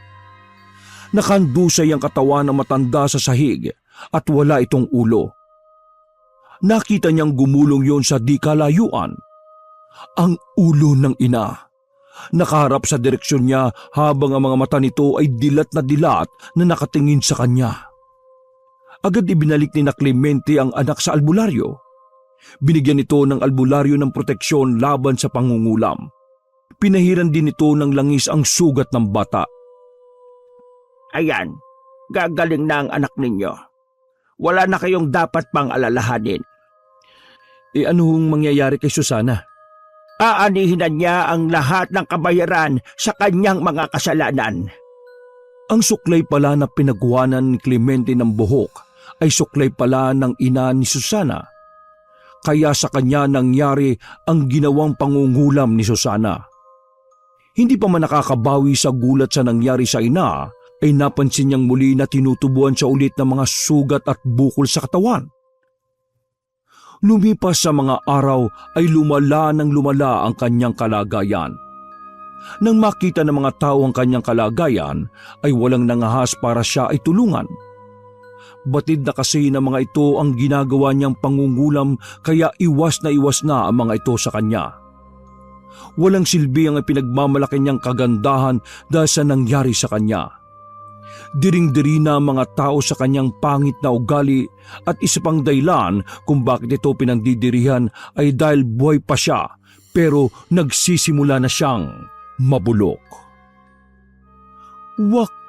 Nakandusay ang katawan ng matanda sa sahig at wala itong ulo. Nakita niyang gumulong yon sa di kalayuan. Ang ulo ng ina. Nakaharap sa direksyon niya habang ang mga mata nito ay dilat na nakatingin sa kanya. Agad ibinalik ni na Clemente ang anak sa albularyo. Binigyan ito ng albularyo ng proteksyon laban sa pangungulam. Pinahiran din ito ng langis ang sugat ng bata. Ayan, gagaling na ang anak ninyo. Wala na kayong dapat pang alalahanin. Anong mangyayari kay Susana? Aanihin na niya ang lahat ng kabayaran sa kanyang mga kasalanan. Ang suklay pala na pinagkuhanan ni Clemente ng buhok ay suklay pala ng ina ni Susana. Kaya sa kanya nangyari ang ginawang pangungulam ni Susana. Hindi pa man nakakabawi sa gulat sa nangyari sa ina, ay napansin niyang muli na tinutubuan siya ulit ng mga sugat at bukol sa katawan. Lumipas sa mga araw ay lumala ang kanyang kalagayan. Nang makita ng mga tao ang kanyang kalagayan, ay walang nangahas para siya ay tulungan. Batid na kasi ng mga ito ang ginagawa niyang pangungulam kaya iwas na ang mga ito sa kanya. Walang silbi ang pinagmamalaki niyang kagandahan dahil sa nangyari sa kanya. Diring-diri na mga tao sa kanyang pangit na ugali at isa pang dahilan kung bakit ito pinandidirihan ay dahil buhay pa siya pero nagsisimula na siyang mabulok. Wakas!